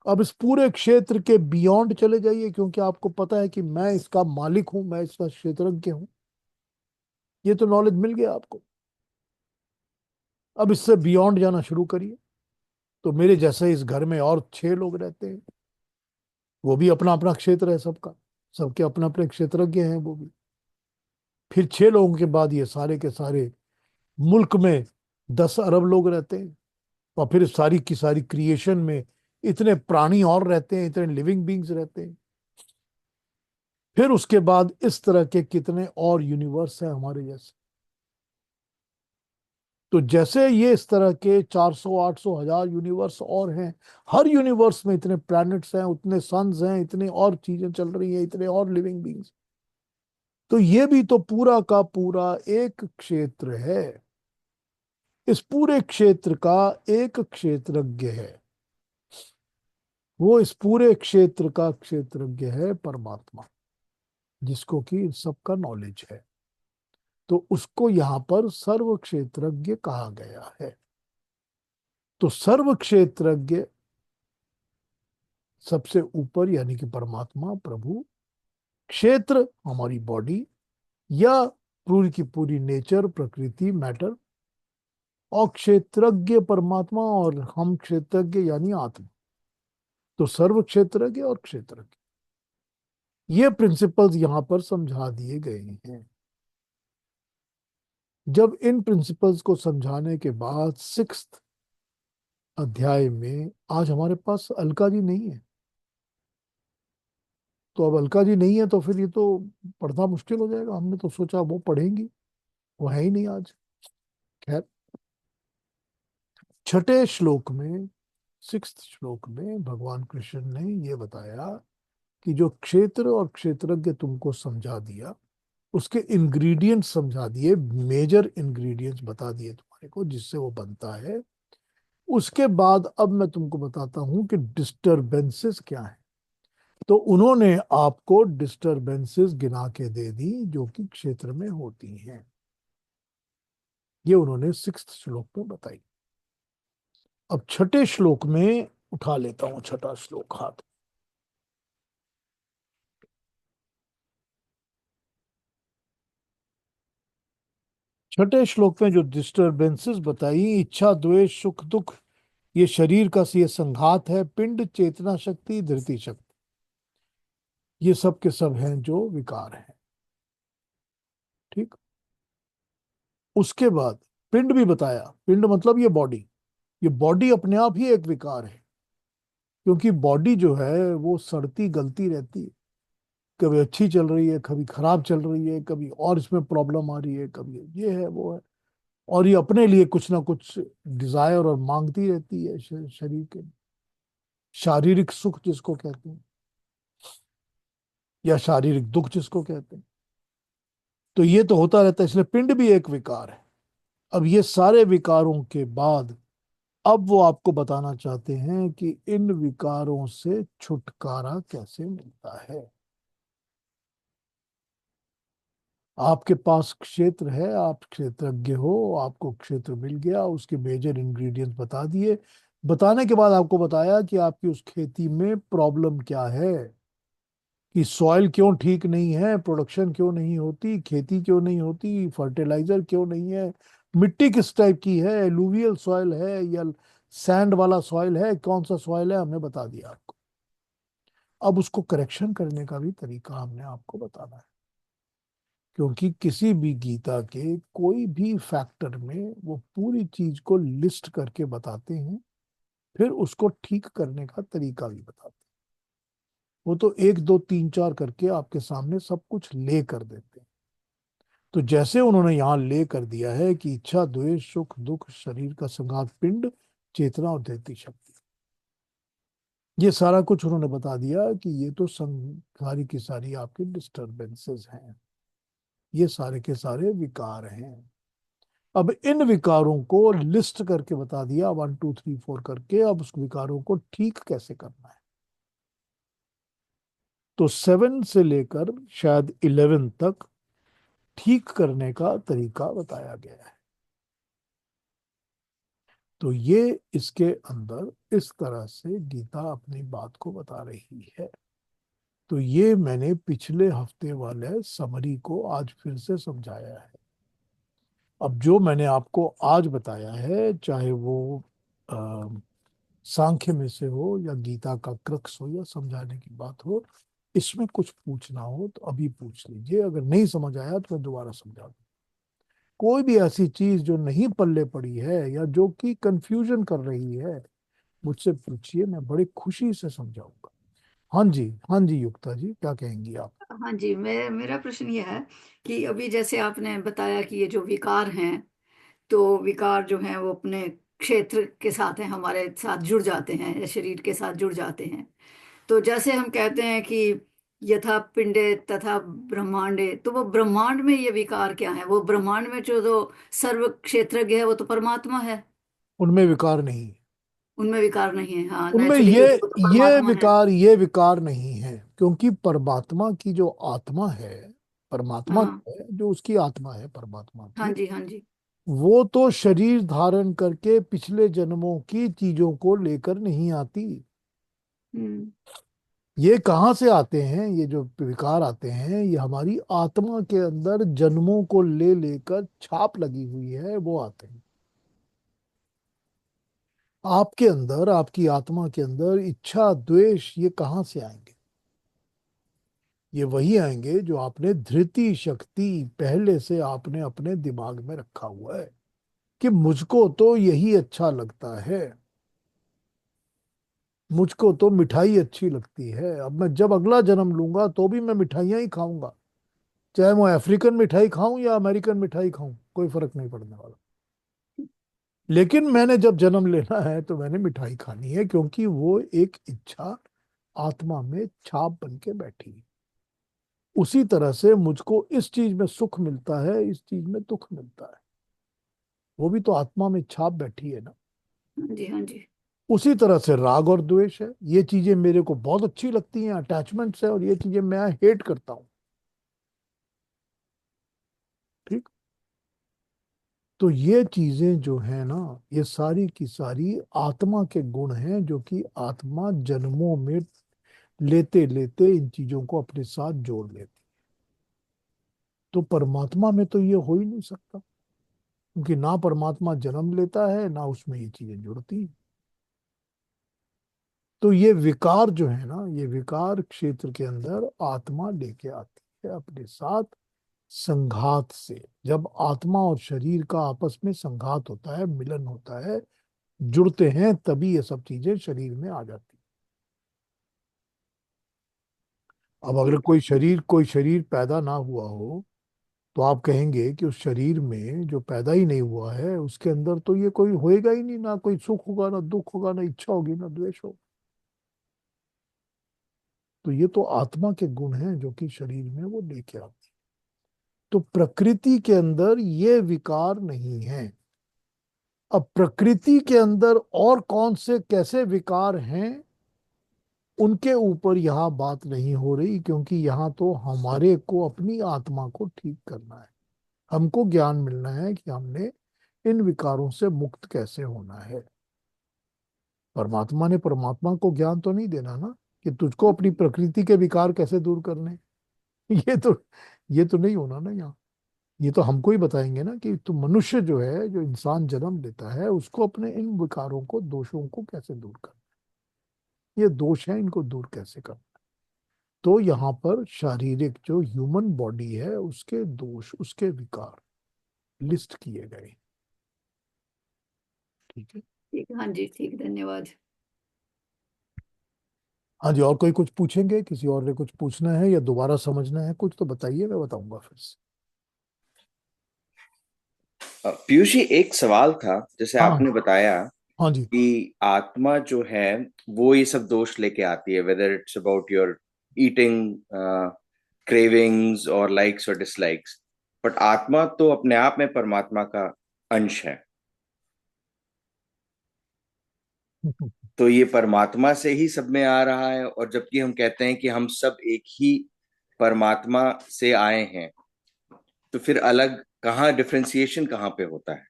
अब इस पूरे क्षेत्र के बियॉन्ड चले जाइए, क्योंकि आपको पता है कि मैं इसका मालिक हूं, मैं इसका क्षेत्रज्ञ हूं। ये तो नॉलेज मिल गया आपको। अब इससे बियॉन्ड जाना शुरू करिए। तो मेरे जैसे इस घर में और 6 लोग रहते हैं, वो भी अपना अपना क्षेत्र है सबका, सबके अपने अपने क्षेत्रज्ञ हैं वो भी। फिर 6 लोगों के बाद ये सारे के सारे मुल्क में 10 अरब लोग रहते हैं, और फिर सारी की सारी क्रिएशन में इतने प्राणी और रहते हैं, इतने लिविंग बींग्स रहते हैं। फिर उसके बाद इस तरह के कितने और यूनिवर्स हैं हमारे जैसे। तो जैसे ये इस तरह के 400, 800, 1000 यूनिवर्स और हैं, हर यूनिवर्स में इतने प्लैनेट्स हैं, उतने सन्स हैं, इतने और चीजें चल रही हैं, इतने और लिविंग बींग्स। तो ये भी तो पूरा का पूरा एक क्षेत्र है। इस पूरे क्षेत्र का एक क्षेत्रज्ञ है। वो इस पूरे क्षेत्र का क्षेत्रज्ञ है परमात्मा, जिसको कि सबका नॉलेज है। तो उसको यहां पर सर्व क्षेत्रज्ञ कहा गया है। तो सर्व क्षेत्रज्ञ सबसे ऊपर यानी कि परमात्मा प्रभु, क्षेत्र हमारी बॉडी या पूरी की पूरी नेचर प्रकृति मैटर, और क्षेत्रज्ञ परमात्मा और हम क्षेत्रज्ञ यानी आत्मा। तो सर्व क्षेत्रज्ञ और क्षेत्रज्ञ, ये प्रिंसिपल्स यहां पर समझा दिए गए हैं। जब इन प्रिंसिपल्स को समझाने के बाद सिक्स्थ अध्याय में, आज हमारे पास अलका जी नहीं है, तो अब अलका जी नहीं है तो फिर ये तो पढ़ना मुश्किल हो जाएगा। हमने तो सोचा वो पढ़ेंगी, वो है ही नहीं आज। खैर, छठे श्लोक में, सिक्स्थ श्लोक में भगवान कृष्ण ने ये बताया कि जो क्षेत्र और क्षेत्रज्ञ तुमको समझा दिया, उसके इंग्रेडिएंट्स समझा दिए, मेजर इंग्रेडिएंट्स बता दिए तुम्हारे को जिससे वो बनता है। उसके बाद अब मैं तुमको बताता हूं कि डिस्टरबेंसेस क्या है। तो उन्होंने आपको डिस्टरबेंसेस गिना के दे दी जो कि क्षेत्र में होती हैं। ये उन्होंने सिक्स्थ श्लोक में बताई। अब छठे श्लोक में उठा लेता हूं, छठा श्लोक हाथ। छठे श्लोक में जो डिस्टरबेंसेस बताई, इच्छा द्वेष सुख दुख, ये शरीर का ये संघात है, पिंड चेतना शक्ति धृति शक्ति, ये सब के सब हैं जो विकार हैं। ठीक। उसके बाद पिंड भी बताया, पिंड मतलब ये बॉडी, ये बॉडी अपने आप ही एक विकार है, क्योंकि बॉडी जो है वो सड़ती गलती रहती है। कभी अच्छी चल रही है, कभी खराब चल रही है, कभी और इसमें प्रॉब्लम आ रही है, कभी ये है वो है, और ये अपने लिए कुछ ना कुछ डिजायर और मांगती रहती है शरीर के। शारीरिक सुख जिसको कहते हैं, या शारीरिक दुख जिसको कहते हैं। तो ये तो होता रहता है, इसलिए पिंड भी एक विकार है। अब ये सारे विकारों के बाद अब वो आपको बताना चाहते हैं कि इन विकारों से छुटकारा कैसे मिलता है। आपके पास क्षेत्र है, आप क्षेत्रज्ञ हो, आपको क्षेत्र मिल गया, उसके मेजर इंग्रेडिएंट्स बता दिए। बताने के बाद आपको बताया कि आपकी उस खेती में प्रॉब्लम क्या है, कि सॉइल क्यों ठीक नहीं है, प्रोडक्शन क्यों नहीं होती, खेती क्यों नहीं होती, फर्टिलाइजर क्यों नहीं है, मिट्टी किस टाइप की है, एलुवियल सॉइल है या सैंड वाला सॉइल है, कौन सा सॉइल है, हमने बता दिया आपको। अब उसको करेक्शन करने का भी तरीका हमने आपको बताना है, क्योंकि किसी भी गीता के कोई भी फैक्टर में वो पूरी चीज को लिस्ट करके बताते हैं, फिर उसको ठीक करने का तरीका भी बताते हैं। वो तो एक दो तीन चार करके आपके सामने सब कुछ ले कर देते हैं। तो जैसे उन्होंने यहाँ ले कर दिया है कि इच्छा द्वेष सुख दुख शरीर का संघात पिंड चेतना और दैती शक्ति, ये सारा कुछ उन्होंने बता दिया कि ये तो सारी की सारी आपकी डिस्टरबेंसेस हैं, ये सारे के सारे विकार हैं। अब इन विकारों को लिस्ट करके बता दिया, 1 2 3 4 करके, अब उस विकारों को ठीक कैसे करना है। तो 7 से लेकर शायद 11 तक ठीक करने का तरीका बताया गया है। तो ये इसके अंदर इस तरह से गीता अपनी बात को बता रही है। तो ये मैंने पिछले हफ्ते वाले समरी को आज फिर से समझाया है। अब जो मैंने आपको आज बताया है, चाहे वो सांख्य में से हो या गीता का क्रक्स हो या समझाने की बात हो, इसमें कुछ पूछना हो तो अभी पूछ लीजिए, अगर नहीं समझ आया तो मैं दोबारा समझा दूँ। कोई भी ऐसी चीज जो नहीं पल्ले पड़ी है या जो कि कंफ्यूजन कर रही है, मुझसे पूछिए, मैं बड़ी खुशी से समझाऊंगा। हाँ जी, हाँ जी, युक्ता जी क्या कहेंगी आप? हाँ जी, मैं मेरा प्रश्न ये है कि अभी जैसे आपने बताया कि ये जो विकार हैं, तो विकार जो हैं वो अपने क्षेत्र के साथ हैं, हमारे साथ जुड़ जाते हैं या शरीर के साथ जुड़ जाते हैं। तो जैसे हम कहते हैं कि यथा पिंडे तथा ब्रह्मांडे, तो वो ब्रह्मांड में ये विकार क्या है? वो ब्रह्मांड में जो सर्व क्षेत्रज्ञ है वो तो परमात्मा है। उनमें विकार नहीं है। उनमें विकार नहीं है, हाँ उनमें नेचुरली, क्योंकि वो तो परमात्मा है। ये विकार नहीं है, क्योंकि परमात्मा की जो आत्मा है, परमात्मा हाँ है जो उसकी आत्मा है परमात्मा हाँ की, जी, हाँ जी। वो तो शरीर धारण करके पिछले जन्मों की चीजों को लेकर नहीं आती। हम्म। ये कहाँ से आते हैं? ये जो विकार आते हैं ये हमारी आत्मा के अंदर जन्मों को ले लेकर छाप लगी हुई है, वो आते हैं। आपके अंदर, आपकी आत्मा के अंदर इच्छा द्वेष ये कहाँ से आएंगे? ये वही आएंगे जो आपने धृति शक्ति पहले से आपने अपने दिमाग में रखा हुआ है कि मुझको तो यही अच्छा लगता है, मुझको तो मिठाई अच्छी लगती है। अब मैं जब अगला जन्म लूंगा तो भी मैं मिठाइयाँ ही खाऊंगा, चाहे मैं अफ्रीकन मिठाई खाऊं या अमेरिकन मिठाई खाऊं, कोई फर्क नहीं पड़ने वाला। लेकिन मैंने जब जन्म लेना है तो मैंने मिठाई खानी है, क्योंकि वो एक इच्छा आत्मा में छाप बन के बैठी है। उसी तरह से मुझको इस चीज में सुख मिलता है, इस चीज में दुख मिलता है, वो भी तो आत्मा में छाप बैठी है ना। हाँ जी, हाँ जी। उसी तरह से राग और द्वेष है, ये चीजें मेरे को बहुत अच्छी लगती हैं, अटैचमेंट्स है, और ये चीजें मैं हेट करता हूँ। ठीक। तो ये चीजें जो है ना, ये सारी की सारी आत्मा के गुण हैं, जो कि आत्मा जन्मों में लेते लेते इन चीजों को अपने साथ जोड़ लेती। तो परमात्मा में तो ये हो ही नहीं सकता, क्योंकि ना परमात्मा जन्म लेता है ना उसमें ये चीजें जुड़ती हैं। तो ये विकार जो है ना, ये विकार क्षेत्र के अंदर आत्मा लेके आती है अपने साथ, संघात से। जब आत्मा और शरीर का आपस में संघात होता है, मिलन होता है, जुड़ते हैं, तभी ये सब चीजें शरीर में आ जाती हैं। अब अगर ठीक। कोई शरीर पैदा ना हुआ हो, तो आप कहेंगे कि उस शरीर में जो पैदा ही नहीं हुआ है उसके अंदर तो ये कोई होएगा ही नहीं, ना कोई सुख होगा ना दुख होगा, ना इच्छा होगी ना द्वेष होगा। तो ये तो आत्मा के गुण हैं जो कि शरीर में वो लेके आते हैं। तो प्रकृति के अंदर ये विकार नहीं है। अब प्रकृति के अंदर और कौन से कैसे विकार हैं, उनके ऊपर यहाँ बात नहीं हो रही, क्योंकि यहाँ तो हमारे को अपनी आत्मा को ठीक करना है। हमको ज्ञान मिलना है कि हमने इन विकारों से मुक्त कैसे होना है। परमात्मा ने परमात्मा को ज्ञान तो नहीं देना ना कि तुझको अपनी प्रकृति के विकार कैसे दूर करने। ये तो ये तो नहीं होना ना यहाँ। ये तो हमको ही बताएंगे ना कि तू मनुष्य जो है, जो इंसान जन्म लेता है, उसको अपने इन विकारों को, दोषों को कैसे दूर करना, ये दोष है इनको दूर कैसे करना। तो यहाँ पर शारीरिक जो ह्यूमन बॉडी है उसके दोष, उसके विकार लिस्ट किए गए। ठीक है। ठीक, हाँ जी, ठीक, धन्यवाद। हाँ जी, और कोई कुछ पूछेंगे? किसी और ने कुछ पूछना है या दोबारा समझना है कुछ, तो बताइए, मैं बताऊंगा फिर से। पीयूष जी, एक सवाल था। जैसे हाँ। आपने बताया हाँ जी। कि आत्मा जो है वो ये सब दोष लेके आती है, whether it's about your eating cravings और लाइक्स और डिसलाइक्स, बट आत्मा तो अपने आप में परमात्मा का अंश है। तो ये परमात्मा से ही सब में आ रहा है, और जबकि हम कहते हैं कि हम सब एक ही परमात्मा से आए हैं, तो फिर अलग कहाँ, डिफरेंशिएशन कहाँ पे होता है?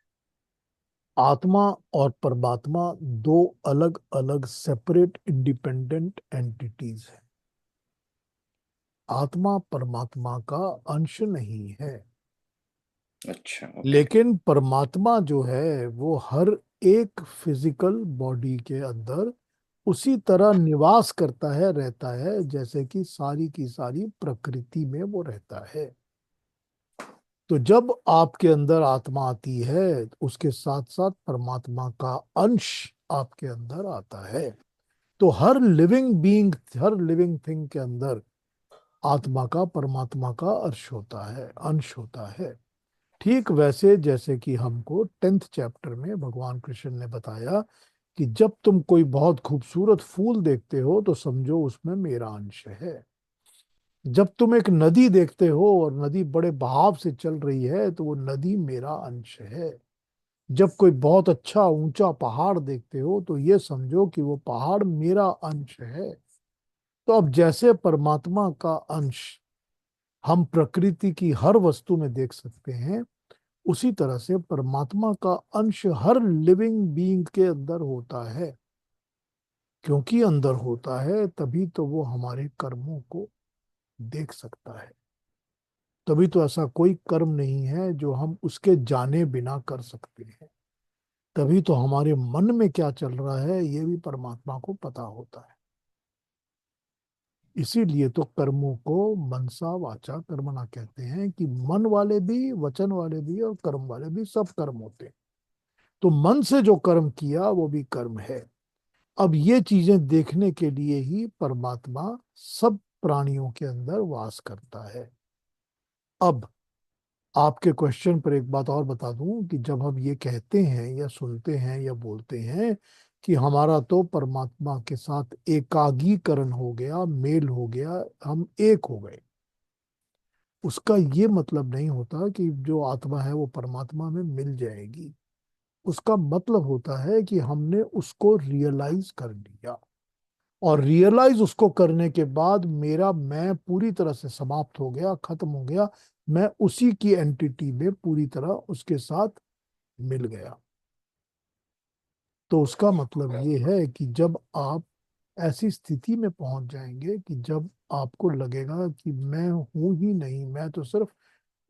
आत्मा और परमात्मा दो अलग अलग सेपरेट इंडिपेंडेंट एंटिटीज हैं। आत्मा परमात्मा का अंश नहीं है। अच्छा, ओके। लेकिन परमात्मा जो है वो हर एक फिजिकल बॉडी के अंदर उसी तरह निवास करता है, रहता है, जैसे कि सारी की सारी प्रकृति में वो रहता है। तो जब आपके अंदर आत्मा आती है, उसके साथ साथ परमात्मा का अंश आपके अंदर आता है। तो हर लिविंग बीइंग, हर लिविंग थिंग के अंदर आत्मा का, परमात्मा का अर्श होता है, अंश होता है। ठीक वैसे जैसे कि हमको 10th चैप्टर में भगवान कृष्ण ने बताया कि जब तुम कोई बहुत खूबसूरत फूल देखते हो तो समझो उसमें मेरा अंश है। जब तुम एक नदी देखते हो और नदी बड़े बहाव से चल रही है तो वो नदी मेरा अंश है। जब कोई बहुत अच्छा ऊंचा पहाड़ देखते हो तो ये समझो कि वो पहाड़ मेरा अंश है। तो अब जैसे परमात्मा का अंश हम प्रकृति की हर वस्तु में देख सकते हैं, उसी तरह से परमात्मा का अंश हर लिविंग बीइंग के अंदर होता है। क्योंकि अंदर होता है तभी तो वो हमारे कर्मों को देख सकता है। तभी तो ऐसा कोई कर्म नहीं है जो हम उसके जाने बिना कर सकते हैं। तभी तो हमारे मन में क्या चल रहा है ये भी परमात्मा को पता होता है। इसीलिए तो कर्मों को मनसा वाचा कर्मणा कहते हैं कि मन वाले भी, वचन वाले भी और कर्म वाले भी, सब कर्म होते हैं। तो मन से जो कर्म किया वो भी कर्म है। अब ये चीजें देखने के लिए ही परमात्मा सब प्राणियों के अंदर वास करता है। अब आपके क्वेश्चन पर एक बात और बता दूं कि जब हम ये कहते हैं या सुनते हैं या बोलते हैं कि हमारा तो परमात्मा के साथ एकागीकरण हो गया, मेल हो गया, हम एक हो गए, उसका ये मतलब नहीं होता कि जो आत्मा है वो परमात्मा में मिल जाएगी। उसका मतलब होता है कि हमने उसको रियलाइज कर लिया, और रियलाइज उसको करने के बाद मेरा मैं पूरी तरह से समाप्त हो गया, खत्म हो गया। मैं उसी की एंटिटी में पूरी तरह उसके साथ मिल गया। तो उसका मतलब ये है कि जब आप ऐसी स्थिति में पहुंच जाएंगे कि जब आपको लगेगा कि मैं हूं ही नहीं, मैं तो सिर्फ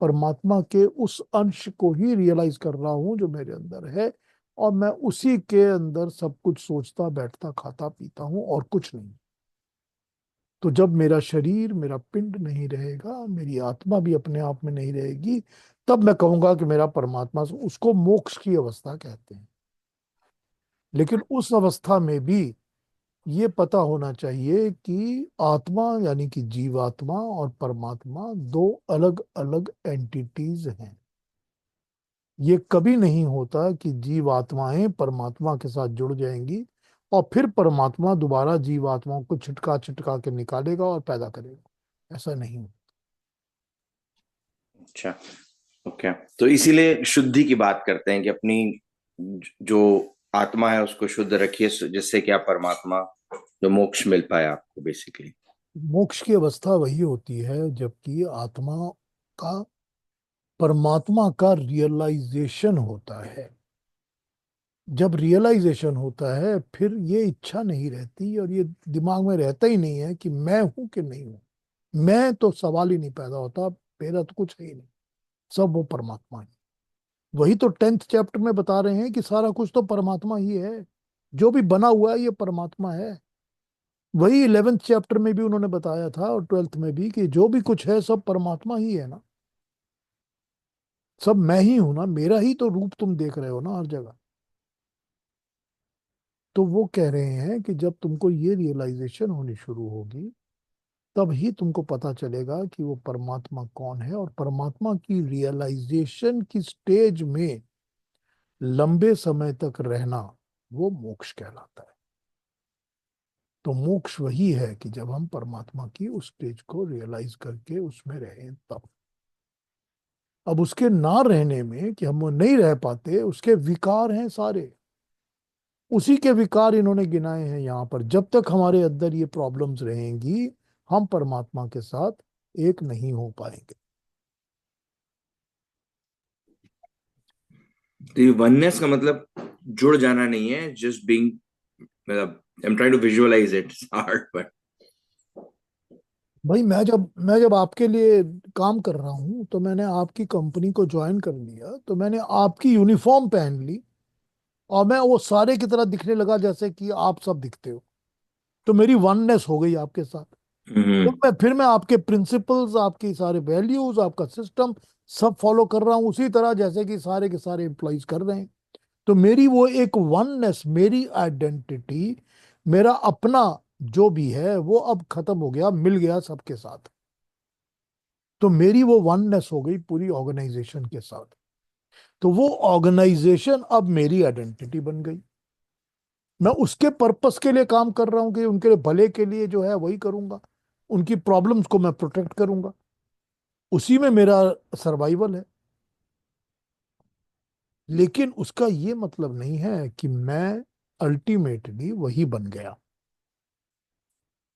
परमात्मा के उस अंश को ही रियलाइज कर रहा हूं जो मेरे अंदर है, और मैं उसी के अंदर सब कुछ सोचता, बैठता, खाता, पीता हूं और कुछ नहीं। तो जब मेरा शरीर, मेरा पिंड नहीं रहेगा, मेरी आत्मा भी अपने आप में नहीं रहेगी, तब मैं कहूंगा कि मेरा परमात्मा, उसको मोक्ष की अवस्था कहते हैं। लेकिन उस अवस्था में भी ये पता होना चाहिए कि आत्मा यानी कि जीवात्मा और परमात्मा दो अलग अलग एंटिटीज हैं। ये कभी नहीं होता कि जीवात्माएं परमात्मा के साथ जुड़ जाएंगी और फिर परमात्मा दोबारा जीवात्माओं को छिटका छिटका के निकालेगा और पैदा करेगा। ऐसा नहीं होता। अच्छा, ओके। तो इसीलिए शुद्धि की बात करते हैं कि अपनी जो आत्मा है उसको शुद्ध रखिए, जिससे कि आप परमात्मा जो मोक्ष मिल पाए आपको बेसिकली। मोक्ष की अवस्था वही होती है जबकि आत्मा का परमात्मा का रियलाइजेशन होता है। जब रियलाइजेशन होता है फिर ये इच्छा नहीं रहती और ये दिमाग में रहता ही नहीं है कि मैं हूं कि नहीं हूं। मैं तो सवाल ही नहीं पैदा होता, मेरा तो कुछ है ही नहीं, सब वो परमात्मा है। वही तो 10th चैप्टर में बता रहे हैं कि सारा कुछ तो परमात्मा ही है, जो भी बना हुआ है ये परमात्मा है। वही 11th चैप्टर में भी उन्होंने बताया था और 12th में भी कि जो भी कुछ है सब परमात्मा ही है ना, सब मैं ही हूं ना, मेरा ही तो रूप तुम देख रहे हो ना हर जगह। तो वो कह रहे हैं कि जब तुमको ये रियलाइजेशन होनी शुरू होगी तब ही तुमको पता चलेगा कि वो परमात्मा कौन है, और परमात्मा की रियलाइजेशन की स्टेज में लंबे समय तक रहना वो मोक्ष कहलाता है। तो मोक्ष वही है कि जब हम परमात्मा की उस स्टेज को रियलाइज करके उसमें रहें तब। अब उसके ना रहने में कि हम वो नहीं रह पाते, उसके विकार हैं सारे, उसी के विकार इन्होंने गिनाए हैं यहाँ पर। जब तक हमारे अंदर ये प्रॉब्लम्स रहेंगी हम परमात्मा के साथ एक नहीं हो पाएंगे। तो ये वननेस का मतलब जुड़ जाना नहीं है, जस्ट बीइंग, मतलब I am trying to visualise it, it's hard but. भाई मैं जब आपके लिए काम कर रहा हूँ तो मैंने आपकी कंपनी को ज्वाइन कर लिया, तो मैंने आपकी यूनिफॉर्म पहन ली और मैं वो सारे की तरह दिखने लगा जैसे कि आप सब दिखते हो। तो मेरी वननेस हो गई आपके साथ। तो मैं आपके प्रिंसिपल्स, आपकी सारे वैल्यूज, आपका सिस्टम सब फॉलो कर रहा हूँ उसी तरह जैसे कि सारे के सारे एम्प्लॉइज कर रहे हैं। तो मेरी वो एक वननेस, मेरी आइडेंटिटी, मेरा अपना जो भी है वो अब खत्म हो गया, मिल गया सबके साथ। तो मेरी वो वननेस हो गई पूरी ऑर्गेनाइजेशन के साथ। तो वो ऑर्गेनाइजेशन अब मेरी आइडेंटिटी बन गई। मैं उसके पर्पस के लिए काम कर रहा हूं कि उनके लिए भले के लिए जो है वही करूंगा। उनकी प्रॉब्लम्स को मैं प्रोटेक्ट करूंगा, उसी में मेरा सर्वाइवल है। लेकिन उसका ये मतलब नहीं है कि मैं अल्टीमेटली वही बन गया।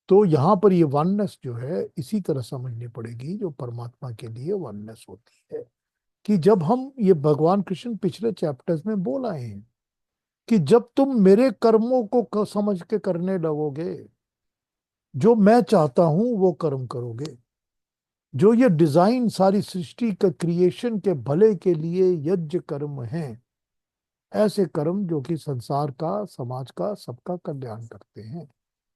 तो यहां पर ये वननेस जो है इसी तरह समझनी पड़ेगी जो परमात्मा के लिए वननेस होती है। कि जब हम ये भगवान कृष्ण पिछले चैप्टर्स में बोल आए हैं कि जब तुम मेरे कर्मों को समझ के करने लगोगे, जो मैं चाहता हूं वो कर्म करोगे, जो ये डिजाइन सारी सृष्टि के क्रिएशन के भले के लिए यज्ञ कर्म हैं, ऐसे कर्म जो कि संसार का, समाज का, सबका कल्याण करते हैं,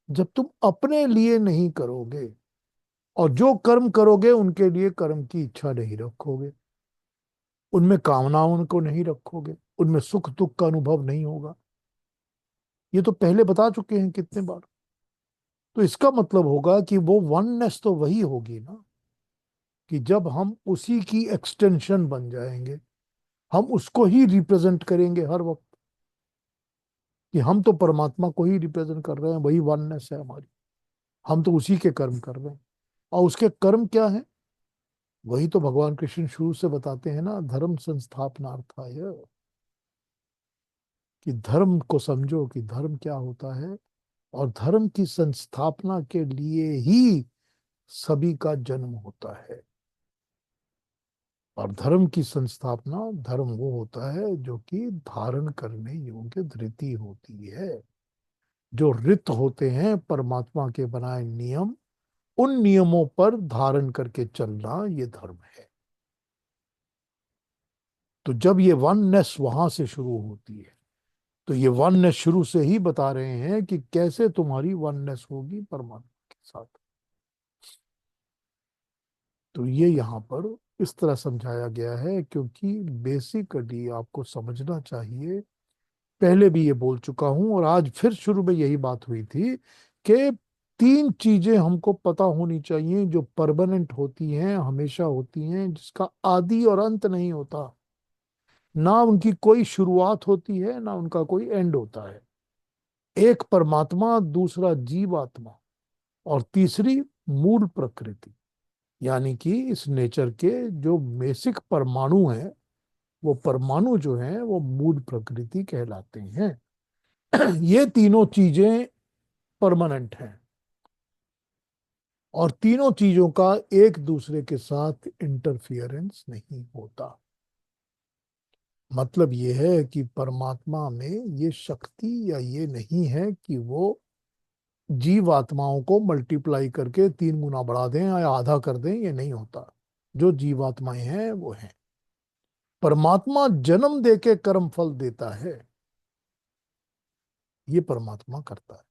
जब तुम अपने लिए नहीं करोगे और जो कर्म करोगे उनके लिए कर्म की इच्छा नहीं रखोगे, उनमें कामनाओं को नहीं रखोगे, उनमें सुख दुख का अनुभव नहीं होगा, ये तो पहले बता चुके हैं कितने बार। तो इसका मतलब होगा कि वो वननेस तो वही होगी ना, कि जब हम उसी की एक्सटेंशन बन जाएंगे, हम उसको ही रिप्रेजेंट करेंगे हर वक्त, कि हम तो परमात्मा को ही रिप्रेजेंट कर रहे हैं, वही वननेस है हमारी, हम तो उसी के कर्म कर रहे हैं। और उसके कर्म क्या है, वही तो भगवान कृष्ण शुरू से बताते हैं ना, धर्म संस्थापनार्थाय, कि धर्म को समझो कि धर्म क्या होता है, और धर्म की संस्थापना के लिए ही सभी का जन्म होता है। और धर्म की संस्थापना, धर्म वो होता है जो कि धारण करने योग्य धृति होती है, जो रित होते हैं परमात्मा के बनाए नियम, उन नियमों पर धारण करके चलना, ये धर्म है। तो जब ये वननेस वहां से शुरू होती है, तो ये वननेस शुरू से ही बता रहे हैं कि कैसे तुम्हारी वननेस होगी परमात्मा के साथ। तो ये यहाँ पर इस तरह समझाया गया है, क्योंकि बेसिकली आपको समझना चाहिए, पहले भी ये बोल चुका हूं और आज फिर शुरू में यही बात हुई थी, कि तीन चीजें हमको पता होनी चाहिए जो परमानेंट होती हैं, हमेशा होती हैं, जिसका आदि और अंत नहीं होता, ना उनकी कोई शुरुआत होती है ना उनका कोई एंड होता है। एक परमात्मा, दूसरा जीवात्मा, और तीसरी मूल प्रकृति, यानी कि इस नेचर के जो बेसिक परमाणु हैं, वो परमाणु जो हैं वो मूल प्रकृति कहलाते हैं। ये तीनों चीजें परमानेंट हैं, और तीनों चीजों का एक दूसरे के साथ इंटरफियरेंस नहीं होता। मतलब ये है कि परमात्मा में ये शक्ति या ये नहीं है कि वो जीव आत्माओं को मल्टीप्लाई करके 3 गुना बढ़ा दें या आधा कर दें, ये नहीं होता। जो जीवात्माएं हैं वो हैं। परमात्मा जन्म देके कर्म फल देता है, ये परमात्मा करता है,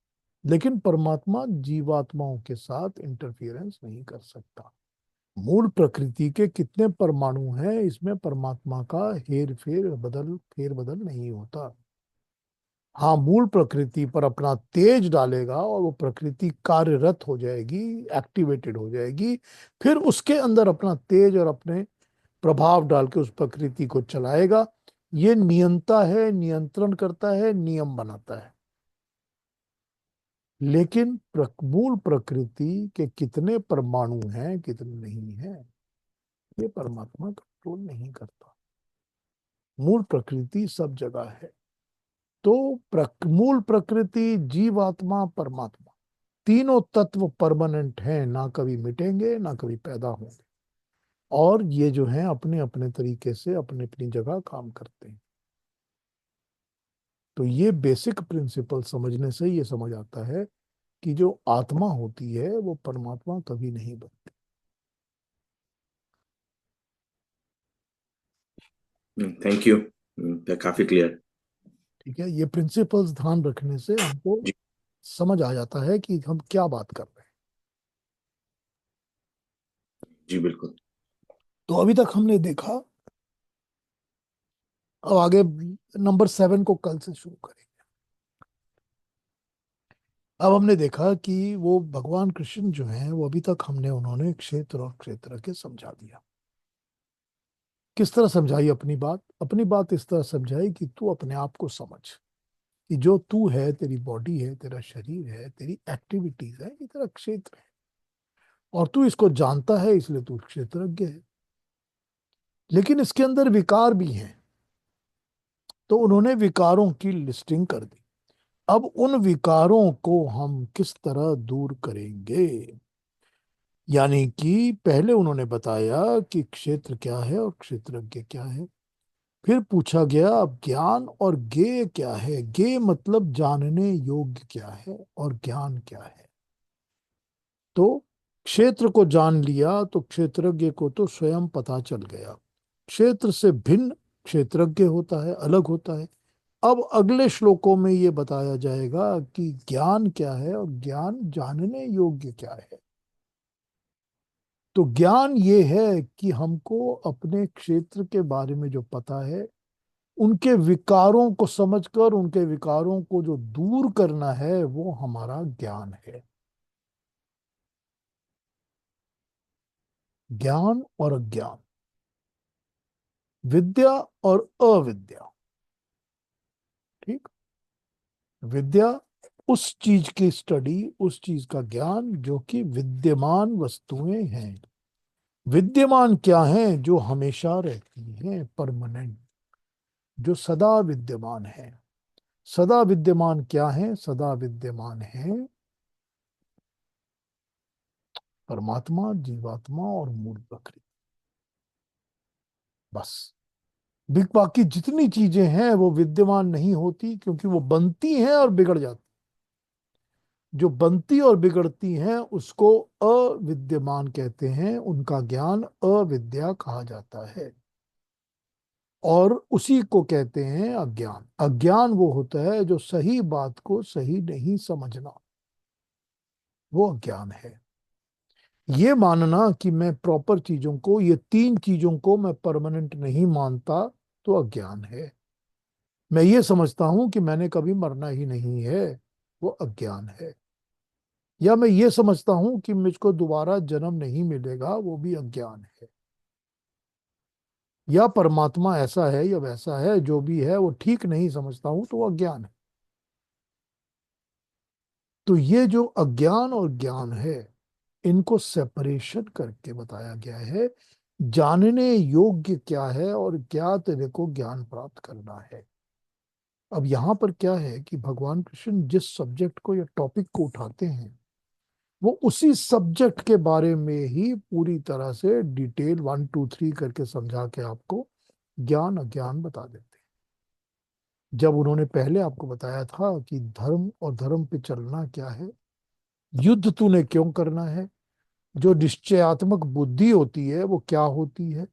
लेकिन परमात्मा जीवात्माओं के साथ इंटरफियरेंस नहीं कर सकता। मूल प्रकृति के कितने परमाणु हैं, इसमें परमात्मा का फेर बदल नहीं होता। हाँ, मूल प्रकृति पर अपना तेज डालेगा और वो प्रकृति कार्यरत हो जाएगी, एक्टिवेटेड हो जाएगी, फिर उसके अंदर अपना तेज और अपने प्रभाव डाल के उस प्रकृति को चलाएगा। ये नियंता है, नियंत्रण करता है, नियम बनाता है। लेकिन मूल प्रकृति के कितने परमाणु हैं, कितने नहीं हैं, ये परमात्मा कंट्रोल नहीं करता। मूल प्रकृति सब जगह है। तो मूल प्रकृति, जीवात्मा, परमात्मा, तीनों तत्व परमानेंट हैं, ना कभी मिटेंगे ना कभी पैदा होंगे, और ये जो हैं अपने अपने तरीके से अपनी अपनी जगह काम करते हैं। तो ये बेसिक प्रिंसिपल समझने से ये समझ आता है कि जो आत्मा होती है वो परमात्मा कभी नहीं बनती। Thank you. काफी क्लियर। ठीक है, ये प्रिंसिपल्स ध्यान रखने से हमको जी। समझ आ जाता है कि हम क्या बात कर रहे हैं। जी बिल्कुल। तो अभी तक हमने देखा, अब आगे नंबर 7 को कल से शुरू करेंगे। अब हमने देखा कि वो भगवान कृष्ण जो हैं वो अभी तक उन्होंने क्षेत्र और क्षेत्र के समझा दिया। किस तरह समझाई अपनी बात इस तरह समझाई कि तू अपने आप को समझ, कि जो तू है, तेरी बॉडी है, तेरा शरीर है, तेरी एक्टिविटीज है, ये तेरा क्षेत्र है। और तू इसको जानता है इसलिए तू क्षेत्रज्ञ है। लेकिन इसके अंदर विकार भी हैं, तो उन्होंने विकारों की लिस्टिंग कर दी। अब उन विकारों को हम किस तरह दूर करेंगे? यानी कि पहले उन्होंने बताया कि क्षेत्र क्या है और क्षेत्रज्ञ क्या है। फिर पूछा गया अब ज्ञान और ज्ञेय क्या है। ज्ञेय मतलब जानने योग्य क्या है, और ज्ञान क्या है। तो क्षेत्र को जान लिया तो क्षेत्रज्ञ को तो स्वयं पता चल गया। क्षेत्र से भिन्न क्षेत्रज्ञ होता है, अलग होता है। अब अगले श्लोकों में ये बताया जाएगा कि ज्ञान क्या है और ज्ञान जानने योग्य क्या है। तो ज्ञान ये है कि हमको अपने क्षेत्र के बारे में जो पता है, उनके विकारों को समझकर उनके विकारों को जो दूर करना है, वो हमारा ज्ञान है। ज्ञान और अज्ञान, विद्या और अविद्या। ठीक। विद्या उस चीज की स्टडी, उस चीज का ज्ञान जो कि विद्यमान वस्तुएं हैं। विद्यमान क्या है? जो हमेशा रहती हैं, परमानेंट, जो सदा विद्यमान है। सदा विद्यमान क्या है? सदा विद्यमान है परमात्मा, जीवात्मा और मूल प्रकृति। बस। बाकी जितनी चीजें हैं वो विद्यमान नहीं होती, क्योंकि वो बनती हैं और बिगड़ जाती। जो बनती और बिगड़ती हैं उसको अविद्यमान कहते हैं, उनका ज्ञान अविद्या कहा जाता है। और उसी को कहते हैं अज्ञान। अज्ञान वो होता है जो सही बात को सही नहीं समझना, वो अज्ञान है। ये मानना कि मैं प्रॉपर चीजों को, ये तीन चीजों को मैं परमानेंट नहीं मानता, तो अज्ञान है। मैं ये समझता हूं कि मैंने कभी मरना ही नहीं है, वो अज्ञान है। या मैं ये समझता हूं कि मुझको दोबारा जन्म नहीं मिलेगा, वो भी अज्ञान है। या परमात्मा ऐसा है या वैसा है, जो भी है वो ठीक नहीं समझता हूं, तो वो अज्ञान है। तो ये जो अज्ञान और ज्ञान है, इनको सेपरेशन करके बताया गया है। जानने योग्य क्या है और क्या तेरे को ज्ञान प्राप्त करना है। अब यहां पर क्या है कि भगवान कृष्ण जिस सब्जेक्ट को या टॉपिक को उठाते हैं, वो उसी सब्जेक्ट के बारे में ही पूरी तरह से डिटेल 1 2 3 करके समझा के आपको ज्ञान अज्ञान बता देते हैं। जब उन्होंने पहले आपको बताया था कि धर्म और धर्म पे चलना क्या है, युद्ध तूने क्यों करना है, जो निश्चयात्मक बुद्धि होती है वो क्या होती है,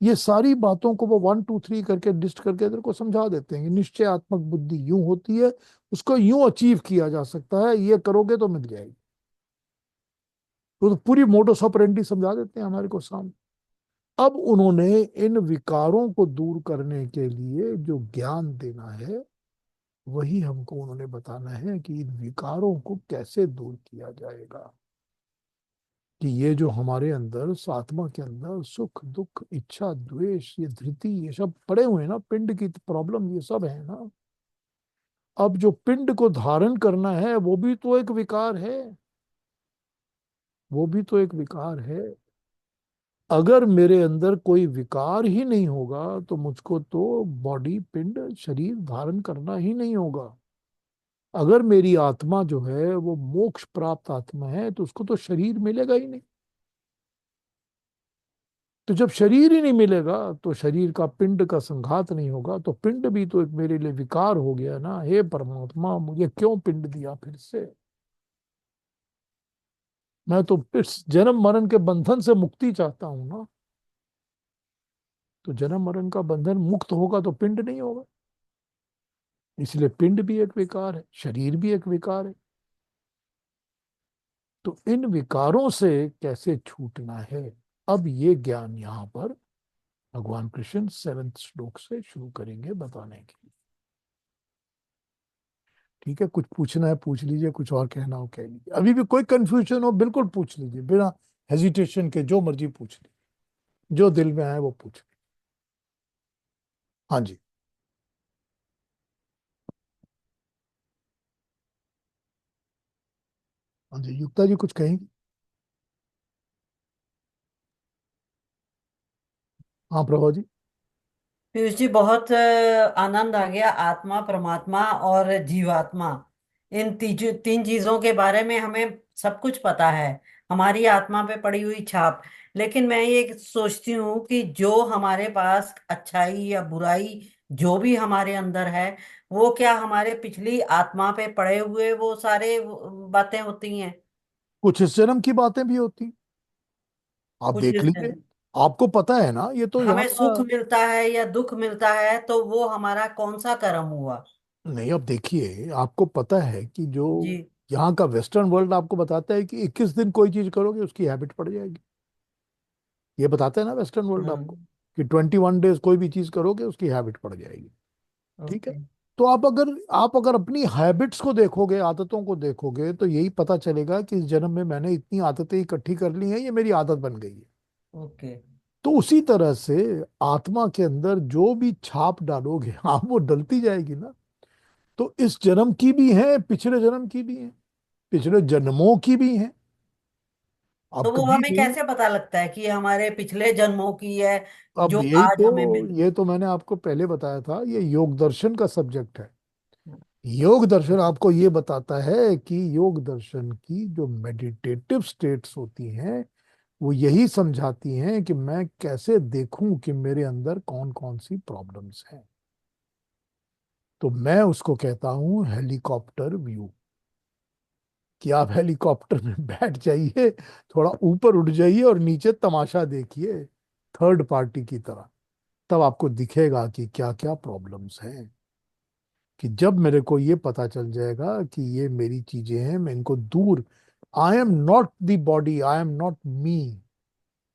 ये सारी बातों को वो 1 2 3 करके लिस्ट करके तेरे को समझा देते हैं कि निश्चयात्मक बुद्धि यूं होती है, उसको यूं अचीव किया जा सकता है, ये करोगे तो मिल जाएगी। तो पूरी मोटो ऑपरेंडी समझा देते हैं हमारे को सामने। अब उन्होंने इन विकारों को दूर करने के लिए जो ज्ञान देना है, वही हमको उन्होंने बताना है कि इन विकारों को कैसे दूर किया जाएगा। कि ये जो हमारे अंदर आत्मा के अंदर सुख दुख इच्छा द्वेष, ये धृति, ये सब पड़े हुए हैं ना, पिंड की प्रॉब्लम ये सब है ना। अब जो पिंड को धारण करना है वो भी तो एक विकार है, वो भी तो एक विकार है। अगर मेरे अंदर कोई विकार ही नहीं होगा तो मुझको तो बॉडी, पिंड, शरीर धारण करना ही नहीं होगा। अगर मेरी आत्मा जो है वो मोक्ष प्राप्त आत्मा है, तो उसको तो शरीर मिलेगा ही नहीं। तो जब शरीर ही नहीं मिलेगा तो शरीर का, पिंड का संघात नहीं होगा, तो पिंड भी तो एक मेरे लिए विकार हो गया ना। हे परमात्मा, मुझे क्यों पिंड दिया फिर से? मैं तो इस जन्म मरण के बंधन से मुक्ति चाहता हूं ना। तो जन्म मरण का बंधन मुक्त होगा तो पिंड नहीं होगा। इसलिए पिंड भी एक विकार है, शरीर भी एक विकार है। तो इन विकारों से कैसे छूटना है, अब ये ज्ञान यहाँ पर भगवान कृष्ण 7वें श्लोक से शुरू करेंगे बताने के लिए। ठीक है, कुछ पूछना है पूछ लीजिए, कुछ और कहना हो कह लीजिए। अभी भी कोई कंफ्यूजन हो बिल्कुल पूछ लीजिए, बिना हेजिटेशन के जो मर्जी पूछ लीजिए, जो दिल में आए वो पूछ लीजिए। हाँ जी। हाँ जी, युक्ता जी कुछ कहेंगी? हाँ प्रभा जी। पीयूष जी, बहुत आनंद आ गया। आत्मा, परमात्मा और जीवात्मा, इन तीन चीजों के बारे में हमें सब कुछ पता है, हमारी आत्मा पे पड़ी हुई छाप। लेकिन मैं ये सोचती हूँ कि जो हमारे पास अच्छाई या बुराई, जो भी हमारे अंदर है, वो क्या हमारे पिछली आत्मा पे पड़े हुए वो सारे बातें होती हैं? कुछ इस जन्म की बातें भी होती, आप कुछ देख इस लीजिए। आपको पता है ना, ये तो यहाँ हमें का। सुख मिलता है या दुख मिलता है, तो वो हमारा कौन सा कर्म हुआ? नहीं, अब देखिए, आपको पता है कि जो जी। यहाँ का वेस्टर्न वर्ल्ड आपको बताता है कि 21 दिन कोई चीज करोगे उसकी हैबिट पड़ जाएगी। ये बताता है ना वेस्टर्न वर्ल्ड आपको, हम्म। कि 21 डेज कोई भी चीज करोगे उसकी हैबिट पड़ जाएगी। ठीक है। ओके। तो आप अगर अपनी हैबिट्स को देखोगे, आदतों को देखोगे, तो यही पता चलेगा कि इस जन्म में मैंने इतनी आदतें इकट्ठी कर ली हैं, ये मेरी आदत बन गई है। ओके। तो उसी तरह से आत्मा के अंदर जो भी छाप डालोगे आप, वो डलती जाएगी ना। तो इस जन्म की भी है, पिछले जन्म की भी है, पिछले जन्मों की भी है। अब तो वो कभी हमें भी। कैसे पता लगता है कि ये हमारे पिछले जन्मों की है, जो अब यही आज हमें तो, मिली? ये तो मैंने आपको पहले बताया था, ये योग दर्शन का सब्जेक्ट है। योग दर्शन आपको ये बताता है कि योग दर्शन की जो मेडिटेटिव स्टेट्स होती हैं, वो यही समझाती हैं कि मैं कैसे देखूं कि मेरे अंदर कौन कौन सी प्रॉब्लम्स हैं। तो मैं उसको कहता हूं हेलीकॉप्टर व्यू, कि आप हेलीकॉप्टर में बैठ जाइए, थोड़ा ऊपर उठ जाइए और नीचे तमाशा देखिए, थर्ड पार्टी की तरह। तब आपको दिखेगा कि क्या क्या प्रॉब्लम्स हैं। कि जब मेरे को ये पता चल जाएगा कि ये मेरी चीजें हैं, मैं इनको दूर, I am not the body, I am not me,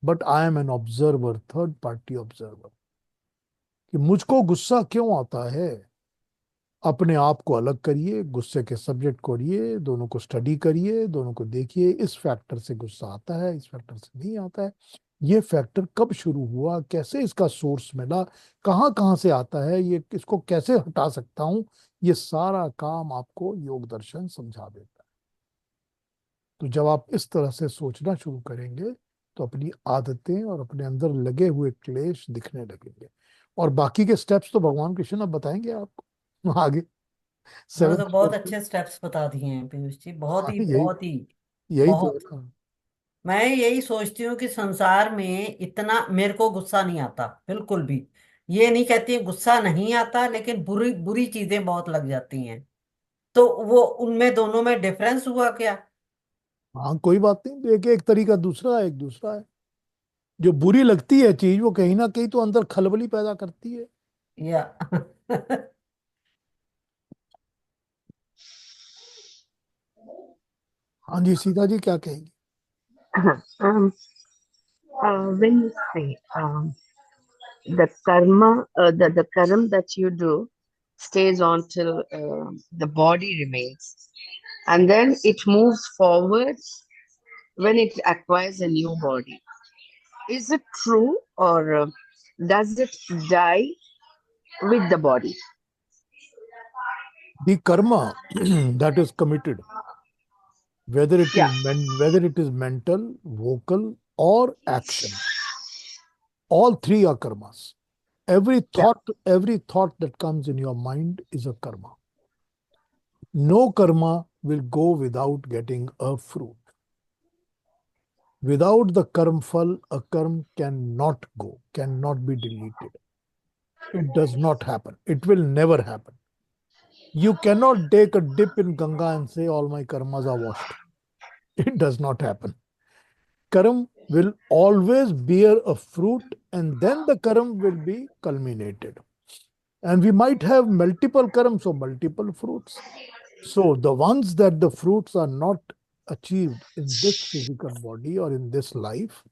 but I am an observer, third party observer. कि मुझको गुस्सा क्यों आता है, अपने आप को अलग करिए, गुस्से के सब्जेक्ट को करिए, दोनों को स्टडी करिए, दोनों को देखिए, इस फैक्टर से गुस्सा आता है, इस फैक्टर से नहीं आता है। ये फैक्टर कब शुरू हुआ, कैसे इसका सोर्स मिला, कहाँ कहाँ से आता है, ये इसको कैसे हटा सकता हूँ, ये सारा काम आपको योग दर्शन समझा देता है। तो जब आप इस तरह से सोचना शुरू करेंगे, तो अपनी आदतें और अपने अंदर लगे हुए क्लेश दिखने लगेंगे। और बाकी के स्टेप्स तो भगवान कृष्ण अब बताएंगे आपको आगे, उन्होंने सेवन तो बहुत स्टेप्स। अच्छे स्टेप्स बता दिए हैं पीयूष जी, बहुत हाँ, ही यही बहुत ही यही तो बहुत। है ना। मैं यही सोचती हूँ कि संसार में इतना मेरे को गुस्सा नहीं आता बिल्कुल भी। ये नहीं कहती है गुस्सा नहीं आता, लेकिन बुरी बुरी चीजें बहुत लग जाती हैं। तो वो उनमें दोनों में डिफरेंस हुआ क्या? हाँ, कोई बात नहीं, एक एक तरीका दूसरा है, एक दूसरा है। जो बुरी लगती है चीज, वो कहीं ना कहीं तो अंदर खलबली पैदा करती है। या हाँ जी, सीता जी क्या कहेंगी? um, when you say the karma, the karma that you do stays on till the body remains, and then it moves forward when it acquires a new body. Is it true, or does it die with the body? The karma that is committed, Yeah. whether it is mental, vocal, or action, all three are karmas. Yeah. Every thought that comes in your mind is a karma. No karma will go without getting a fruit. Without the karm phal, a karm cannot go, cannot be deleted. It does not happen. It will never happen. You cannot take a dip in Ganga and say all my karmas are washed. It does not happen. Karam will always bear a fruit, and then the karam will be culminated. And we might have multiple karams, so multiple fruits. So the ones that the fruits are not achieved in this physical body or in this life,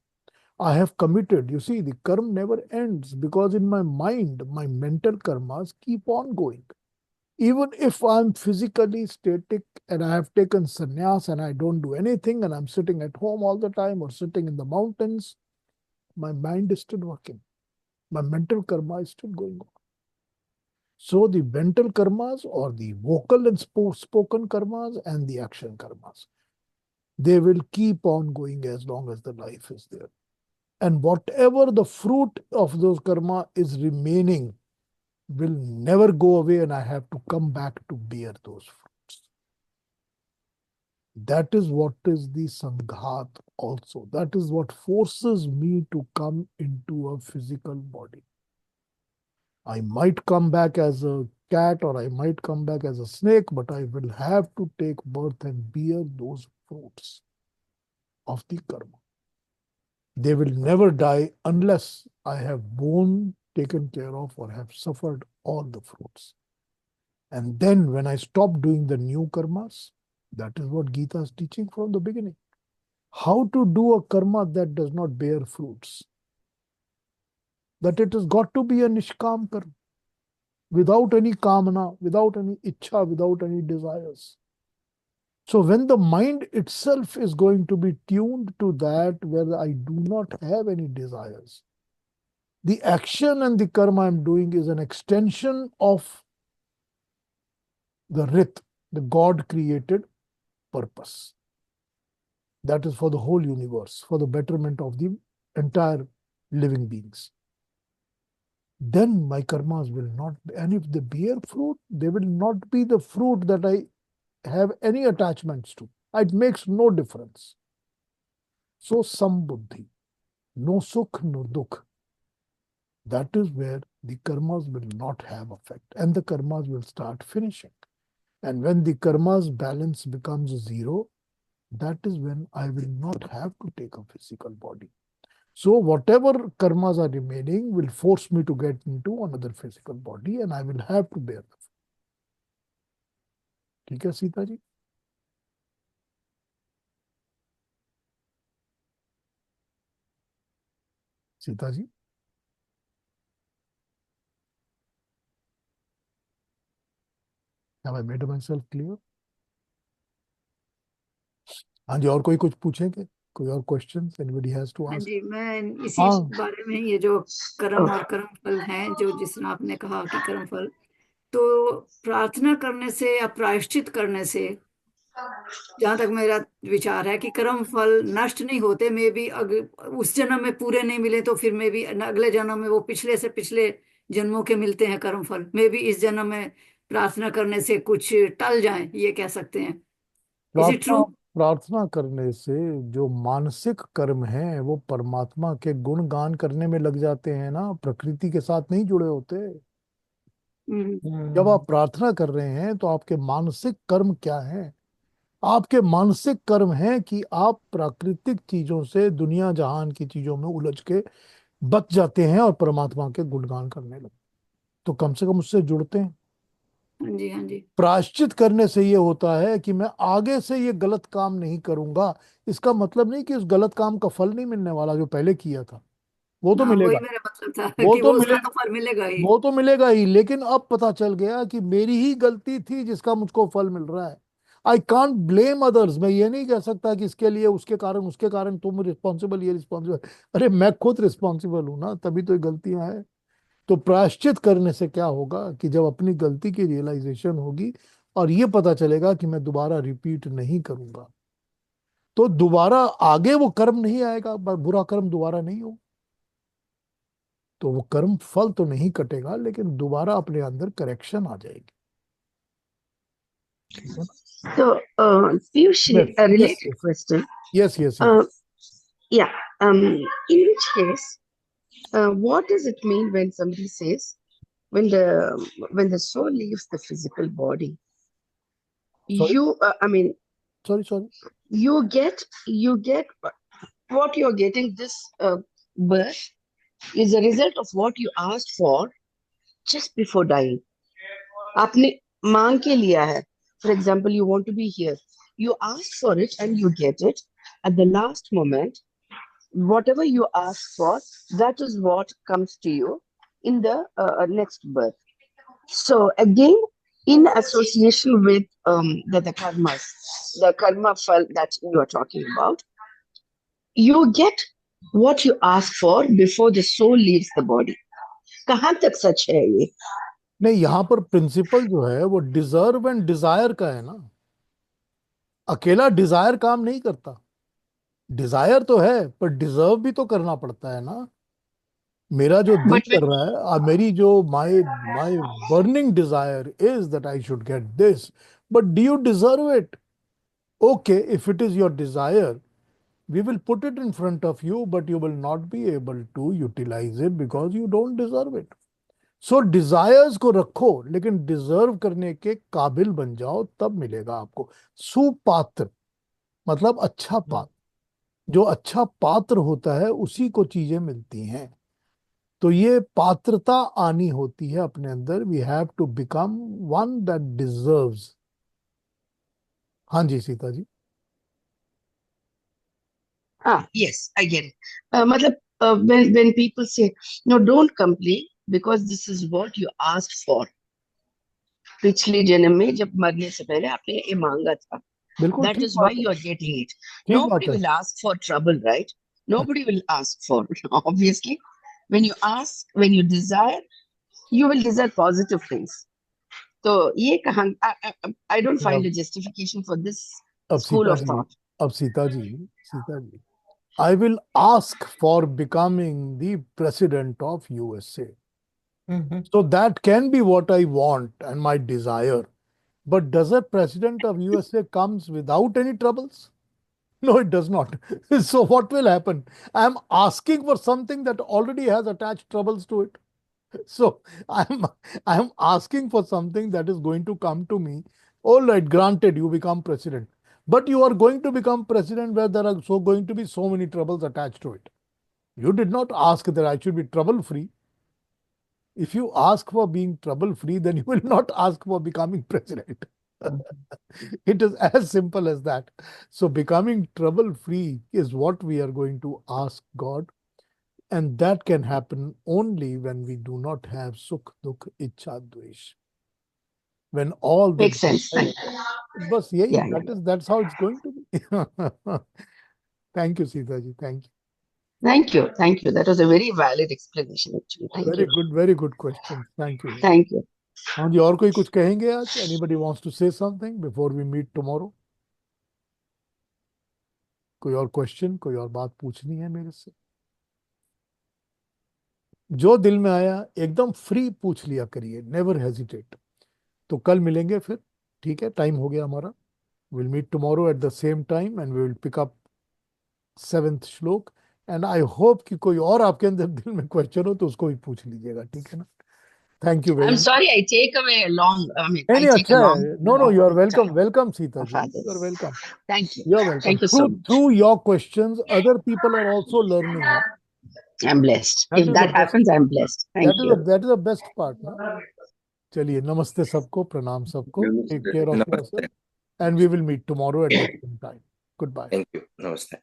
I have committed. You see, the karma never ends, because in my mind, my mental karmas keep on going. Even if I'm physically static and I have taken sannyas and I don't do anything and I'm sitting at home all the time or sitting in the mountains, my mind is still working. My mental karma is still going on. So the mental karmas, or the vocal and spoken karmas, and the action karmas, they will keep on going as long as the life is there. and whatever the fruit of those karma is remaining will never go away, and I have to come back to bear those fruits. That is what is the sanghat also. That is what forces me to come into a physical body. I might come back as a cat or I might come back as a snake, but I will have to take birth and bear those fruits of the karma. They will never die unless I have borne, taken care of, or have suffered all the fruits. And then when I stop doing the new karmas, that is what Gita is teaching from the beginning. How to do a karma that does not bear fruits. That it has got to be a nishkam karma, without any kamana, without any ichha, without any desires. So when the mind itself is going to be tuned to that where I do not have any desires, the action and the karma I'm doing is an extension of the rit, the God created purpose. That is for the whole universe, for the betterment of the entire living beings. Then my karmas will not, and if they bear fruit, they will not be the fruit that I have any attachments to. It makes no difference. So sambuddhi, no sukh, no dukh. That is where the karmas will not have effect, and the karmas will start finishing. And when the karmas balance becomes zero, that is when I will not have to take a physical body. So whatever karmas are remaining will force me to get into another physical body, and I will have to bear them. ठीक है Sita ji? Sita ji? Have I made myself clear? हाँ जी, और कोई कुछ पूछेंगे? कोई और question anybody has to हाँ आस्क? जी, मैं इसी हाँ बारे में, ये जो कर्म और कर्म फल हैं, जो जिस तरह आपने कहा कि कर्म फल, तो प्रार्थना करने से या प्रायश्चित करने से, जहां तक मेरा विचार है कि कर्म फल नष्ट नहीं होते, मे भी उस जन्म में पूरे नहीं मिले तो फिर मे भी अगले जन्म में वो पिछले से पिछले जन्मों के मिलते हैं कर्म फल, मे भी इस जन्म में प्रार्थना करने से कुछ टल जाए, ये कह सकते हैं। इज इट प्रार्थना ट्रू? प्रार्थना करने से जो मानसिक कर्म है वो परमात्मा के गुण गान करने में लग जाते हैं ना, प्रकृति के साथ नहीं जुड़े होते। जब आप प्रार्थना कर रहे हैं तो आपके मानसिक कर्म क्या हैं? आपके मानसिक कर्म हैं कि आप प्राकृतिक चीजों से, दुनिया जहान की चीजों में उलझ के बच जाते हैं और परमात्मा के गुणगान करने लगते, तो कम से कम उससे जुड़ते हैं। हाँ जी, हाँ जी। प्रायश्चित करने से ये होता है कि मैं आगे से ये गलत काम नहीं करूंगा। इसका मतलब नहीं कि उस गलत काम का फल नहीं मिलने वाला, जो पहले किया था वो तो हाँ, वही मिलेगा, मेरा मतलब था वो कि तो वो मिले उसका तो फल मिलेगा ही। वो तो मिलेगा ही, लेकिन अब पता चल गया कि मेरी ही गलती थी जिसका मुझको फल मिल रहा है। I can't blame others. मैं ये नहीं कह सकता कि इसके लिए उसके कारण तुम रिस्पॉन्सिबल, ये रिस्पॉन्सिबल। अरे मैं खुद रिस्पॉन्सिबल हूं ना, तभी तो ये गलतियां हैं। तो प्रायश्चित करने से क्या होगा कि जब अपनी गलती की रियलाइजेशन होगी और ये पता चलेगा कि मैं दोबारा रिपीट नहीं करूंगा, तो दोबारा आगे वो कर्म नहीं आएगा, बुरा कर्म दोबारा नहीं हो। तो वो कर्म फल तो नहीं कटेगा, लेकिन दोबारा अपने अंदर करेक्शन आ जाएगी। So, Piyush, Yes, a yes, related yes, question. yes, yes, Uh, yeah. In which case, what does it mean when somebody says when the soul leaves the physical body, sorry, I mean, sorry. you get what you're getting, this birth is a result of what you asked for just before dying. आपने मांग के लिया है. For example, you want to be here. You ask for it and you get it. At the last moment, whatever you ask for, that is what comes to you in the next birth. So again, in association with the karmas, the karma fal that you are talking about, you get what you ask for before the soul leaves the body. कहाँ तक सच है ये? नहीं, यहां पर principal जो है वो डिजर्व एंड डिजायर का है ना। अकेला डिजायर काम नहीं करता। डिजायर तो है पर डिजर्व भी तो करना पड़ता है ना। मेरा जो दिल But कर when रहा है, मेरी जो my my burning desire is that I should get this, but do you deserve it? Okay, if it is your desire, we will put it in front of you, but you will not be able to utilize it because you don't deserve it. So desires को रखो, लेकिन deserve करने के काबिल बन जाओ, तब मिलेगा आपको। सुपात्र मतलब अच्छा पात्र। जो अच्छा पात्र होता है उसी को चीजें मिलती हैं। तो ये पात्रता आनी होती है अपने अंदर। We have to become one that deserves. हाँ जी Sita ji. yes, I get it. Matlab, when people say, no, don't complain because this is what you asked for. पिछले जन्म में जब मरने से पहले आपने ये मांगा था. बिल्कुल That ठीक is why बात है। you are getting it. ठीक Nobody बात है। will ask for trouble, right? Nobody will ask for. Obviously, when you ask, when you desire, you will desire positive things. So, ये कहां, I don't find a justification for this अब school Sita of ji, thought. अब Sita ji, I will ask for becoming the president of USA. So that can be what I want and my desire. But does a president of USA comes without any troubles? No, it does not. So what will happen? I am asking for something that already has attached troubles to it. So I'm asking for something that is going to come to me. All right, granted, you become president, but you are going to become president where there are so going to be so many troubles attached to it. You did not ask that I should be trouble free. If you ask for being trouble free, then you will not ask for becoming president. It is as simple as that. So becoming trouble free is what we are going to ask God. And that can happen only when we do not have sukh, dukh, ichha, dvesh. When all the Makes sense. Thank you. bas yahi, Yeah. that's how it's going to be. Thank you, Sita ji. Thank you. Thank you. Thank you. That was a very valid explanation, actually. Thank you. Very good question. Thank you. Thank you. हाँ जी, और कोई कुछ कहेंगे आज? Anybody wants to say something before we meet tomorrow? कोई और question, कोई और बात पूछनी है मेरे से? जो दिल में आया एकदम फ्री पूछ लिया करिए, नेवर हेजिटेट। तो कल मिलेंगे फिर, ठीक है? टाइम हो गया हमारा। Will meet tomorrow at the same time and we will pick up 7th श्लोक। एंड आई होप कि कोई और आपके अंदर दिल में क्वेश्चन हो तो उसको भी पूछ लीजिएगा, ठीक है ना? Thank you very I'm much. sorry, I take away a long, I mean, नहीं I नहीं, take a अच्छा long, है। No you are welcome, time welcome Sita of ji, you are others. Welcome, Thank you. You are welcome. Thank you so much. Through your questions other people are also learning. I'm blessed. That If is the that बेस्ट, happens, I'm blessed. Thank you. That is the best part ना। चलिए, नमस्ते सबको, प्रणाम सबको, take care of नमस्ते। Yourself and we will meet tomorrow at the same time. Goodbye. Thank you. नमस्ते।